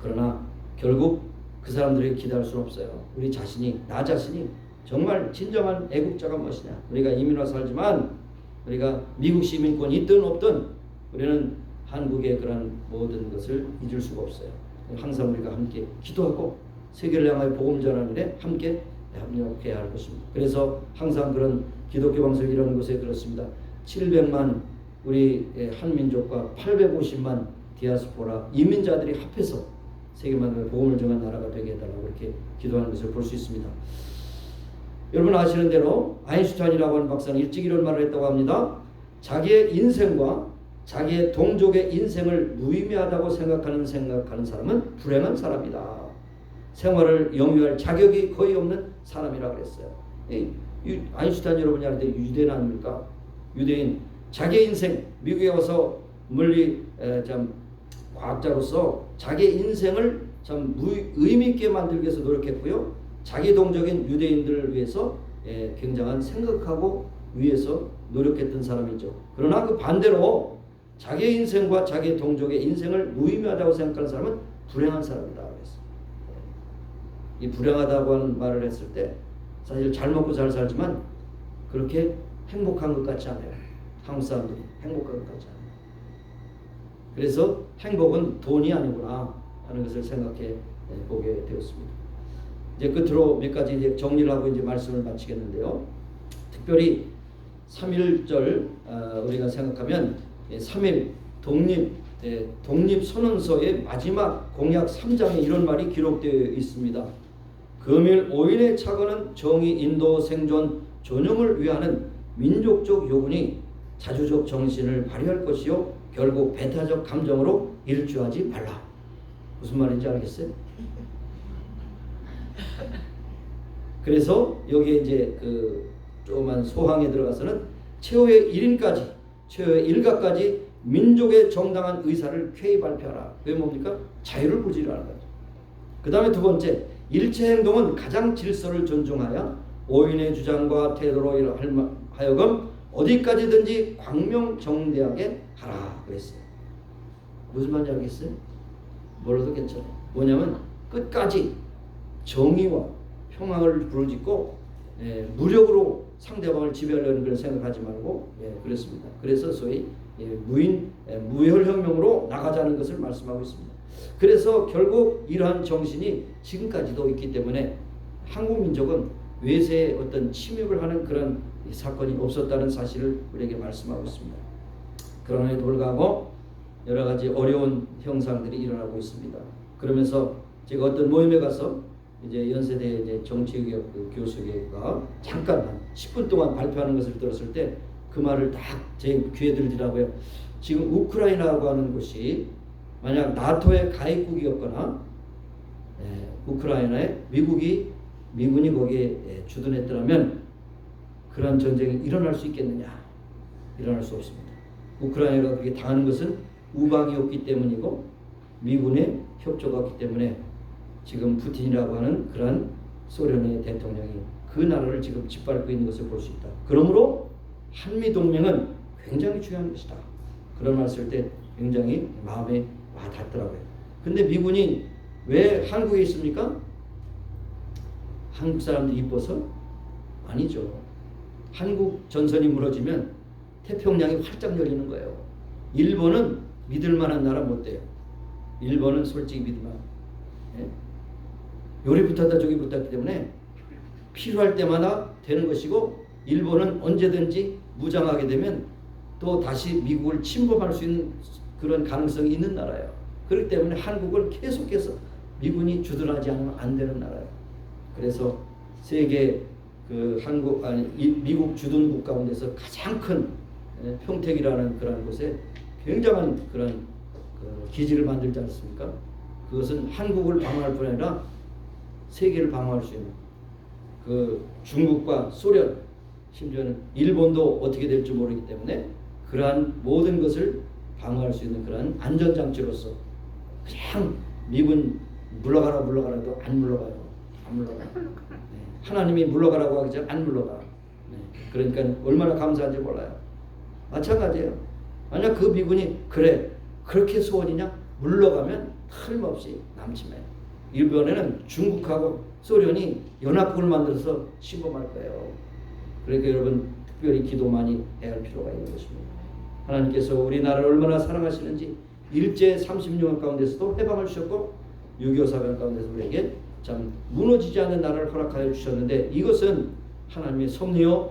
Speaker 2: 그러나 결국 그 사람들에게 기대할 수는 없어요. 우리 자신이, 나 자신이 정말 진정한 애국자가 무엇이냐. 우리가 이민 와서 살지만 우리가 미국 시민권이 있든 없든 우리는 한국의 그런 모든 것을 잊을 수가 없어요. 항상 우리가 함께 기도하고 세계를 향하여 복음 전하는 일에 함께 협력해야 할 것입니다. 그래서 항상 그런 기독교 방송 이런 곳에 그렇습니다. 700만 우리 한민족과 850만 디아스포라 이민자들이 합해서 세계만을 복음을 전한 나라가 되게 해달라고 이렇게 기도하는 것을 볼 수 있습니다. 여러분 아시는 대로 아인슈타인이라고 하는 박사는 일찍 이런 말을 했다고 합니다. 자기의 인생과 자기의 동족의 인생을 무의미하다고 생각하는 사람은 불행한 사람이다. 생활을 영위할 자격이 거의 없는 사람이라고 그랬어요. 아인슈타인 여러분이 아는데 유대인 아닙니까? 유대인 자기의 인생, 미국에 와서 물리 과학자로서 자기의 인생을 참 의미 있게 만들기 위해서 노력했고요. 자기 동족인 유대인들을 위해서 굉장한 생각하고 위해서 노력했던 사람이죠. 그러나 그 반대로 자기의 인생과 자기 동족의 인생을 무의미하다고 생각하는 사람은 불행한 사람이다 그랬어요. 이 불행하다고 하는 말을 했을 때 사실 잘 먹고 잘 살지만 그렇게 행복한 것 같지 않아요. 한국 사람들이 행복한 것 같지 않아요. 그래서 행복은 돈이 아니구나 하는 것을 생각해 보게 되었습니다. 이제 끝으로 몇 가지 이제 정리를 하고 이제 말씀을 마치겠는데요. 특별히 3.1절 우리가 생각하면 3.1 독립선언서의 마지막 공약 3장에 이런 말이 기록되어 있습니다. 금일 5일의 착언은 정의, 인도, 생존, 존엄을 위하는 민족적 요구니 자주적 정신을 발휘할 것이요 결국 배타적 감정으로 일주하지 말라. 무슨 말인지 알겠어요? 그래서 여기에 이제 그 조그만 소항에 들어가서는 최후의 1인까지, 최후의 일가까지 민족의 정당한 의사를 쾌히 발표하라. 그게 뭡니까? 자유를 부지하는 거죠. 그 다음에 두 번째, 일체 행동은 가장 질서를 존중하여 오인의 주장과 태도로 하여금 어디까지든지 광명정대하게 하라 그랬어요. 무슨 말인지 알겠어요? 몰라도 괜찮아요. 뭐냐면 끝까지 정의와 평화를 부르짖고 무력으로 상대방을 지배하려는 그런 생각하지 말고 그랬습니다. 그래서 소위 무혈혁명으로 나가자는 것을 말씀하고 있습니다. 그래서 결국 이러한 정신이 지금까지도 있기 때문에 한국 민족은 외세의 어떤 침입을 하는 그런 사건이 없었다는 사실을 우리에게 말씀하고 있습니다. 그럼에도 불구하고 여러 가지 어려운 형상들이 일어나고 있습니다. 그러면서 제가 어떤 모임에 가서 이제 연세대 이제 정치의학 교수가 잠깐 한 10분 동안 발표하는 것을 들었을 때 그 말을 딱 제 귀에 들리더라고요. 지금 우크라이나라고 하는 곳이 만약 나토의 가입국이었거나 우크라이나에 미군이 거기에 주둔했더라면 그런 전쟁이 일어날 수 있겠느냐? 일어날 수 없습니다. 우크라이나가 그렇게 당하는 것은 우방이 없기 때문이고 미군의 협조가 없기 때문에 지금 푸틴이라고 하는 그런 소련의 대통령이 그 나라를 지금 짓밟고 있는 것을 볼 수 있다. 그러므로 한미동맹은 굉장히 중요한 것이다. 그런 말 쓸 때 굉장히 마음에 와 닿더라고요. 근데 미군이 왜 한국에 있습니까? 한국 사람들이 이뻐서? 아니죠. 한국 전선이 무너지면 태평양이 활짝 열리는 거예요. 일본은 믿을 만한 나라 못 돼요. 일본은 솔직히 믿을 만한. 요리부터 저기 붙었기 때문에 필요할 때마다 되는 것이고 일본은 언제든지 무장하게 되면 또 다시 미국을 침범할 수 있는 그런 가능성이 있는 나라예요. 그렇기 때문에 한국을 계속해서 미군이 주둔하지 않으면 안 되는 나라예요. 그래서 세계 미국 주둔국 가운데서 가장 큰 평택이라는 그런 곳에 굉장한 그런 기지를 만들지 않습니까? 그것은 한국을 방어할 뿐 아니라 세계를 방어할 수 있는 그 중국과 소련 심지어는 일본도 어떻게 될지 모르기 때문에 그러한 모든 것을 방어할 수 있는 그러한 안전장치로서 그냥 미군 물러가라도 안 물러가요. 하나님이 물러가라고 하기 전에 안 물러가. 그러니까 얼마나 감사한지 몰라요. 마찬가지예요. 만약 그 미군이 그렇게 소원이냐 물러가면 틀림없이 남침해. 이번에는 중국하고 소련이 연합국을 만들어서 침범할 거예요. 그러니까 여러분 특별히 기도 많이 해야 할 필요가 있는 것입니다. 하나님께서 우리나라를 얼마나 사랑하시는지 일제 36년 가운데서도 해방을 주셨고 6.25 사변 가운데서 우리에게 참 무너지지 않는 나라를 허락하여 주셨는데 이것은 하나님의 섭리요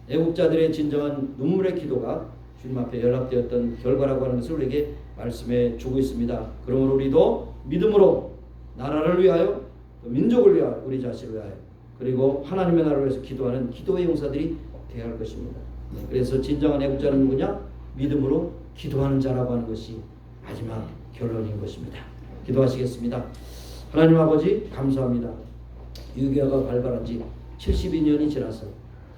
Speaker 2: 애국자들의 진정한 눈물의 기도가 주님 앞에 연합되었던 결과라고 하는 것을 우리에게 말씀해 주고 있습니다. 그러므로 우리도 믿음으로 나라를 위하여 민족을 위하여 우리 자신을 위하여 그리고 하나님의 나라를 위해서 기도하는 기도의 용사들이 되어야 할 것입니다. 그래서 진정한 애국자는 누구냐? 믿음으로 기도하는 자라고 하는 것이 마지막 결론인 것입니다. 기도하시겠습니다. 하나님 아버지 감사합니다. 유교가 발발한 지 72년이 지나서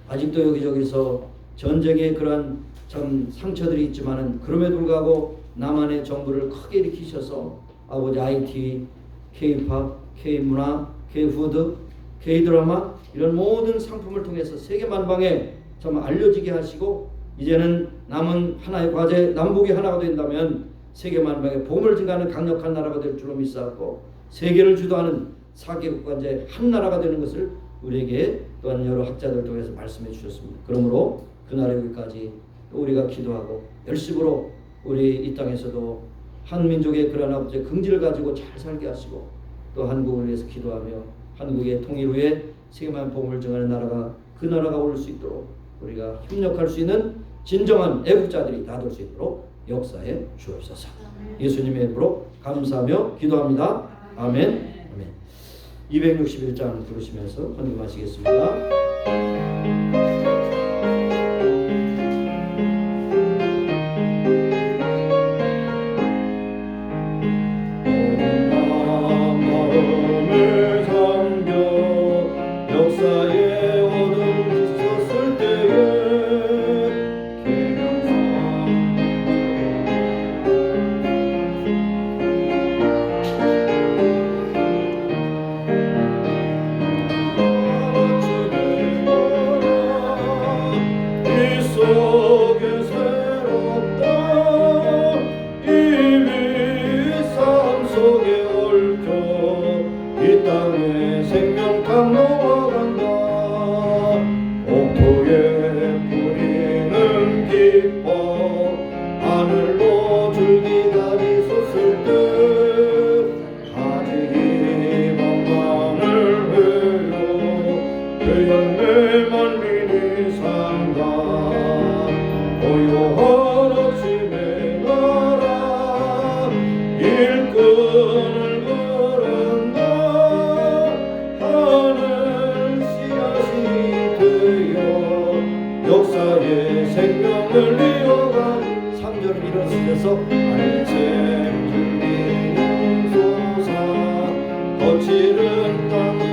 Speaker 2: 아직도 여기저기서 전쟁의 그러한 참 상처들이 있지만은 그럼에도 불구하고 남한의 정부를 크게 일으키셔서 아버지 IT, K-팝, K-문화, K-푸드, K-드라마 이런 모든 상품을 통해서 세계 만방에 정말 알려지게 하시고 이제는 남은 하나의 과제 남북이 하나가 된다면 세계 만방에 복음을 증가하는 강력한 나라가 될 줄로 믿사옵고 세계를 주도하는 4개국과 이제 한 나라가 되는 것을 우리에게 또한 여러 학자들 통해서 말씀해 주셨습니다. 그러므로 그날에 여기까지 우리가 기도하고 열심으로 우리 이 땅에서도 한민족의 그런 아버지의 긍지를 가지고 잘 살게 하시고 또 한국을 위해서 기도하며 한국의 통일 후에 세계만 복음을 증하는 나라가 그 나라가 올 수 있도록 우리가 협력할 수 있는 진정한 애국자들이 다 될 수 있도록 역사에 주옵소서. 예수님의 이름으로 감사하며 기도합니다. 아멘. 아멘. 261장 부르시면서 헌금하시겠습니다.
Speaker 3: 마음을 섬겨 역사 내 만민이 산다 고요한 아침에 나라 일꾼을 부른다 하늘 씨앗이 되어 역사의 생명을 이어가는
Speaker 2: 3절을 일어서셔서
Speaker 3: 하늘샘 들리는 솟아 거칠은 땅을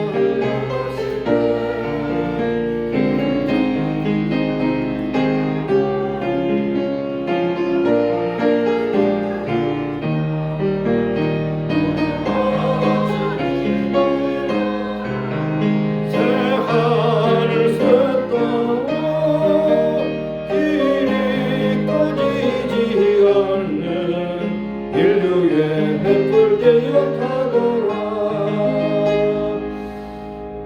Speaker 3: 새 하늘 새 땅 길이 꺼지지 않는 인류의 횃불 되어 가거라.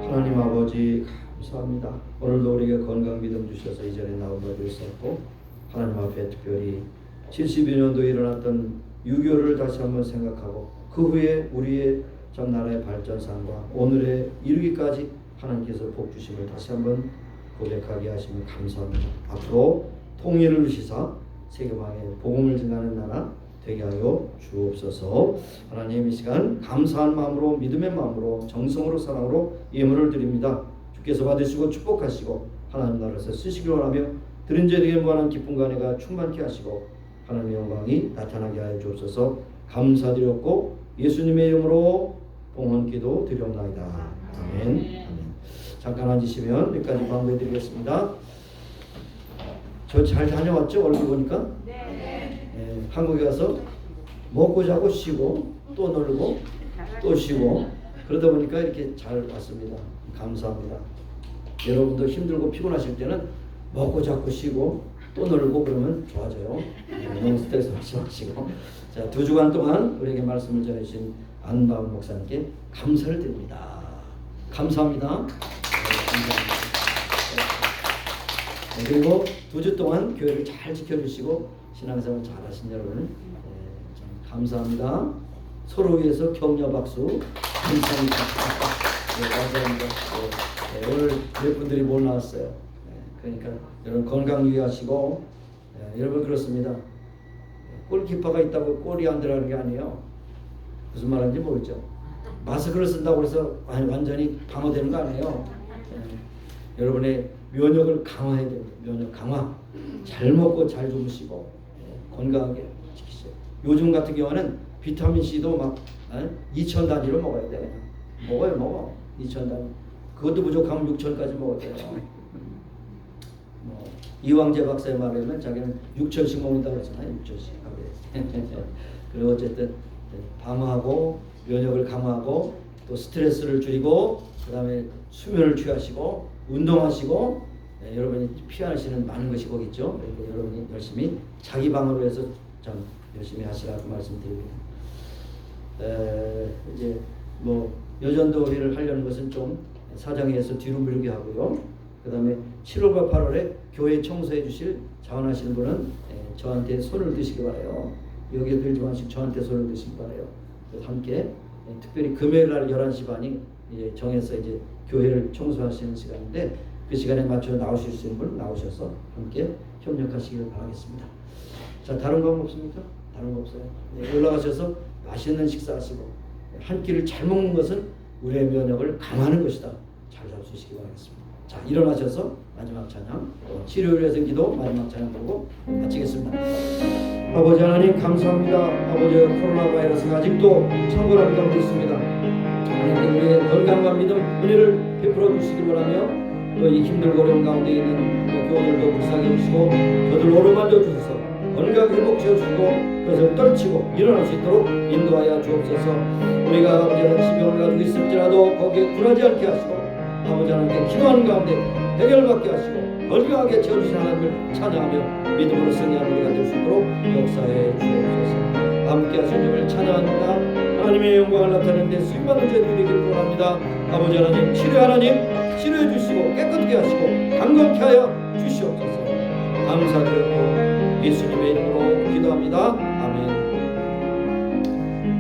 Speaker 2: 하나님 아버지 감사합니다. 오늘도 우리에게 건강 믿음 주셔서 이전에 나온 바도 있었고 하나님 앞에 특별히 70여 년도에 일어났던 6.25를 다시 한번 생각하고 그 후에 우리의 전 나라의 발전상과 오늘에 이르기까지 하나님께서 복 주심을 다시 한번 고백하게 하시면 감사합니다. 앞으로 통일을 시사 세계방에 복음을 증하는 나라 되게 하여 주옵소서. 하나님 이 시간 감사한 마음으로 믿음의 마음으로 정성으로 사랑으로 예물을 드립니다. 주께서 받으시고 축복하시고 하나님 나라에서 쓰시기를 원하며 드린 자에게 무한한 기쁨과 은혜가 충만케 하시고 하나님의 영광이 나타나게 하여 주옵소서. 감사드렸고 예수님의 이름으로 봉헌기도 드리옵나이다. 아멘. 아멘. 잠깐 앉으시면 몇 가지 방문해 드리겠습니다. 저 잘 다녀왔죠? 얼굴 보니까? 네. 한국에 가서 먹고 자고 쉬고 또 놀고 또 쉬고 그러다 보니까 이렇게 잘 왔습니다. 감사합니다. 여러분도 힘들고 피곤하실 때는 먹고 자고 쉬고 또 놀고 그러면 좋아져요. 너무 스트레스 받지 마시고. 자, 2주간 동안 우리에게 말씀을 전해주신 안바운 목사님께 감사를 드립니다. 감사합니다. 감사합니다. 그리고 2주 동안 교회를 잘 지켜주시고 신앙생활 잘하신 여러분 참 감사합니다. 서로 위해서 격려 박수 감사합니다. 감사합니다. 오늘 몇 분들이 못 나왔어요. 그러니까 여러분 건강 유의하시고 여러분 그렇습니다. 골키퍼가 있다고 골이 안 들어가는 게 아니에요. 무슨 말인지 모르죠. 마스크를 쓴다고 해서 완전히 방어되는 거 아니에요. 여러분의 면역을 강화해야 됩니다. 면역 강화. 잘 먹고 잘 주무시고 건강하게 지키세요. 요즘 같은 경우는 비타민 C도 막 2,000 단위로 먹어야 돼. 먹어. 2,000 단위. 그것도 부족하면 6,000까지 먹어야 돼요. 이왕재 박사의 말에 의하면 자기는 6,000씩 먹는다고 그랬잖아요. 6,000씩. 그리고 어쨌든 방어하고 면역을 강화하고 또 스트레스를 줄이고 그 다음에 수면을 취하시고 운동하시고 여러분이 피하시는 많은 것이 거겠죠. 그러니까 여러분이 열심히 자기 방어를 해서 좀 열심히 하시라고 말씀드립니다. 이제 뭐 여전도리를 하려는 것은 좀 사장에서 뒤로 밀게 하고요. 그 다음에 7월과 8월에 교회 청소해 주실 자원하시는 분은 저한테 손을 드시기 바라요. 여기에 들지 마시고 저한테 손을 드시기 바라요. 함께 특별히 금요일 날 11시 반이 이제 정해서 이제 교회를 청소하시는 시간인데 그 시간에 맞춰 나오실 수 있는 분 나오셔서 함께 협력하시길 바라겠습니다. 자, 다른 거 없습니까? 다른 거 없어요. 올라가셔서 맛있는 식사하시고 한 끼를 잘 먹는 것은 우리의 면역을 강화하는 것이다. 잘 잡수시기 바라겠습니다. 자, 일어나셔서 마지막 찬양, 치료를 위해서 기도 마지막 찬양 보고 마치겠습니다. 아버지 하나님 감사합니다. 아버지 코로나 바이러스가 아직도 창궐하는 가운데 있습니다. 하나님 우리의 건강과 믿음 은혜를 베풀어 주시기 원하며 또 이 힘들고 어려운 가운데 있는 교우들도 불쌍히 해주시고 저들 오르만져 주셔서 건강 회복시켜 주시고 그것을 떨치고 일어날 수 있도록 인도하여 주옵소서. 우리가 아버지 지병을 가지고 있을지라도 거기에 굴하지 않게 하시고 아버지 하나님께 기도하는 가운데 해결받게 하시고 건강하게 채워주신 하나님을 찬양하며 믿음으로 승리하는 우리가 될 수 있도록 역사해 주옵소서. 함께 하신 주를 찬양합니다. 하나님의 영광을 나타내는 데 수많은 죄들이 되기를 원합니다. 아버지 하나님 치료 하나님 치료해 주시고 깨끗하게 하시고 강건케 하여 주시옵소서. 감사드리고 예수님의 이름으로 기도합니다. 아멘.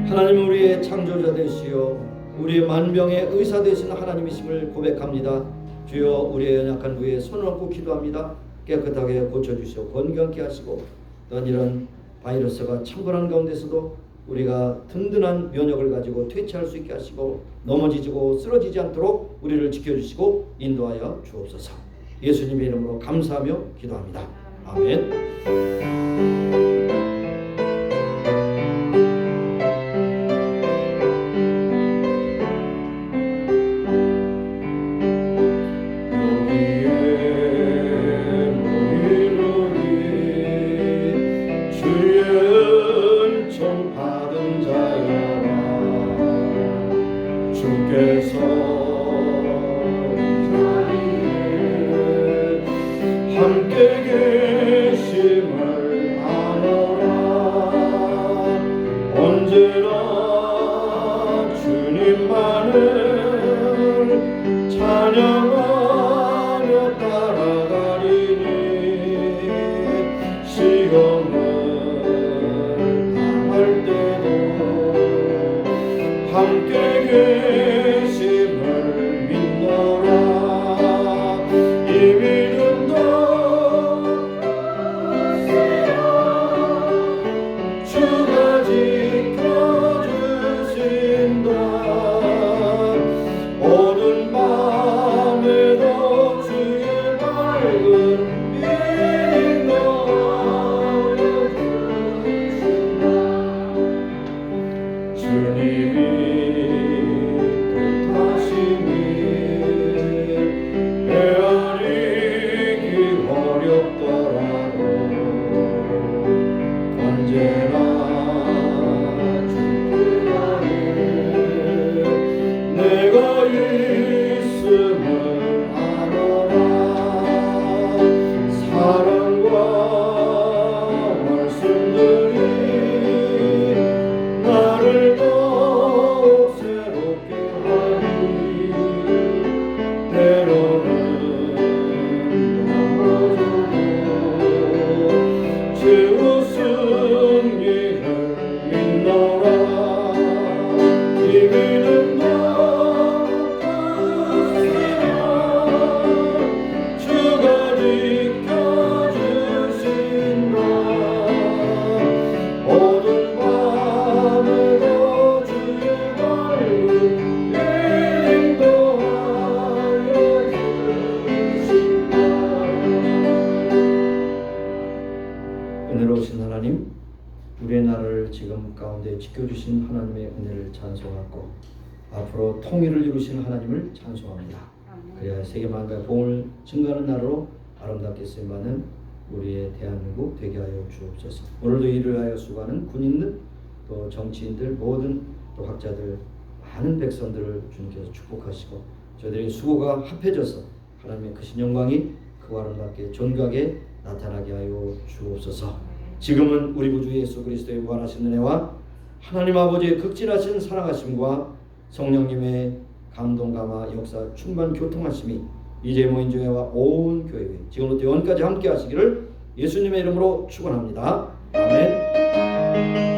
Speaker 2: 하나님 우리의 창조자 되시오 우리의 만병의 의사 되시는 하나님이심을 고백합니다. 주여 우리의 연약한 부위에 손을 얹고 기도합니다. 깨끗하게 고쳐주시고 건강케 하시고 또한 이런 바이러스가 창궐한 가운데서도 우리가 든든한 면역을 가지고 퇴치할 수 있게 하시고 넘어지고 쓰러지지 않도록 우리를 지켜주시고 인도하여 주옵소서. 예수님의 이름으로 감사하며 기도합니다. 아멘.
Speaker 3: 함께 계심을 아노라. 언제나 주님만을 찬양하며 따라가리니 시험을 당할 때도 함께 계심을 믿노라. 이 믿음도 주가 지켜주신다. 어두운 밤에도 주의 밝은 빛이 너를 주신다. 주님이 뜻하시니 헤아리기 어렵더라도 언제나 주께 나를 내가 있음을 아노라. 사랑과 말씀들이 나를 더욱 새롭게 하니 때로는 넘어져도 제 승리를 믿노라. 이 믿음도 끝이라. 주가 지켜주신다. 어두운 밤에도 주의 밝은 빛 인도하여 주신다.
Speaker 2: 은혜로우신 하나님, 우리의 나라를 지금 가운데 지켜주신 하나님의 은혜를 찬송하고 앞으로 통일을 이루신 하나님을 찬송합니다. 그래야 세계 만국의 복음을 증거하는 나라로 아름답게 쓰임받는 우리의 대한민국 되게 하여 주옵소서. 오늘도 이를 위하여 수고하는 군인들, 또 정치인들, 모든 또 학자들, 많은 백성들을 주님께서 축복하시고 저희들의 수고가 합해져서 하나님의 크신 영광이 크고 아름답게 존귀하게 나타나게 하여 주옵소서. 지금은 우리 구주 예수 그리스도의 무한하신 은혜와 하나님 아버지의 극진하신 사랑하심과 성령님의 감동 감화 역사 충만 교통하심이 이제 모인 교회와 온 교회에 지금부터 영원까지 함께 하시기를 예수님의 이름으로 축원합니다. 아멘.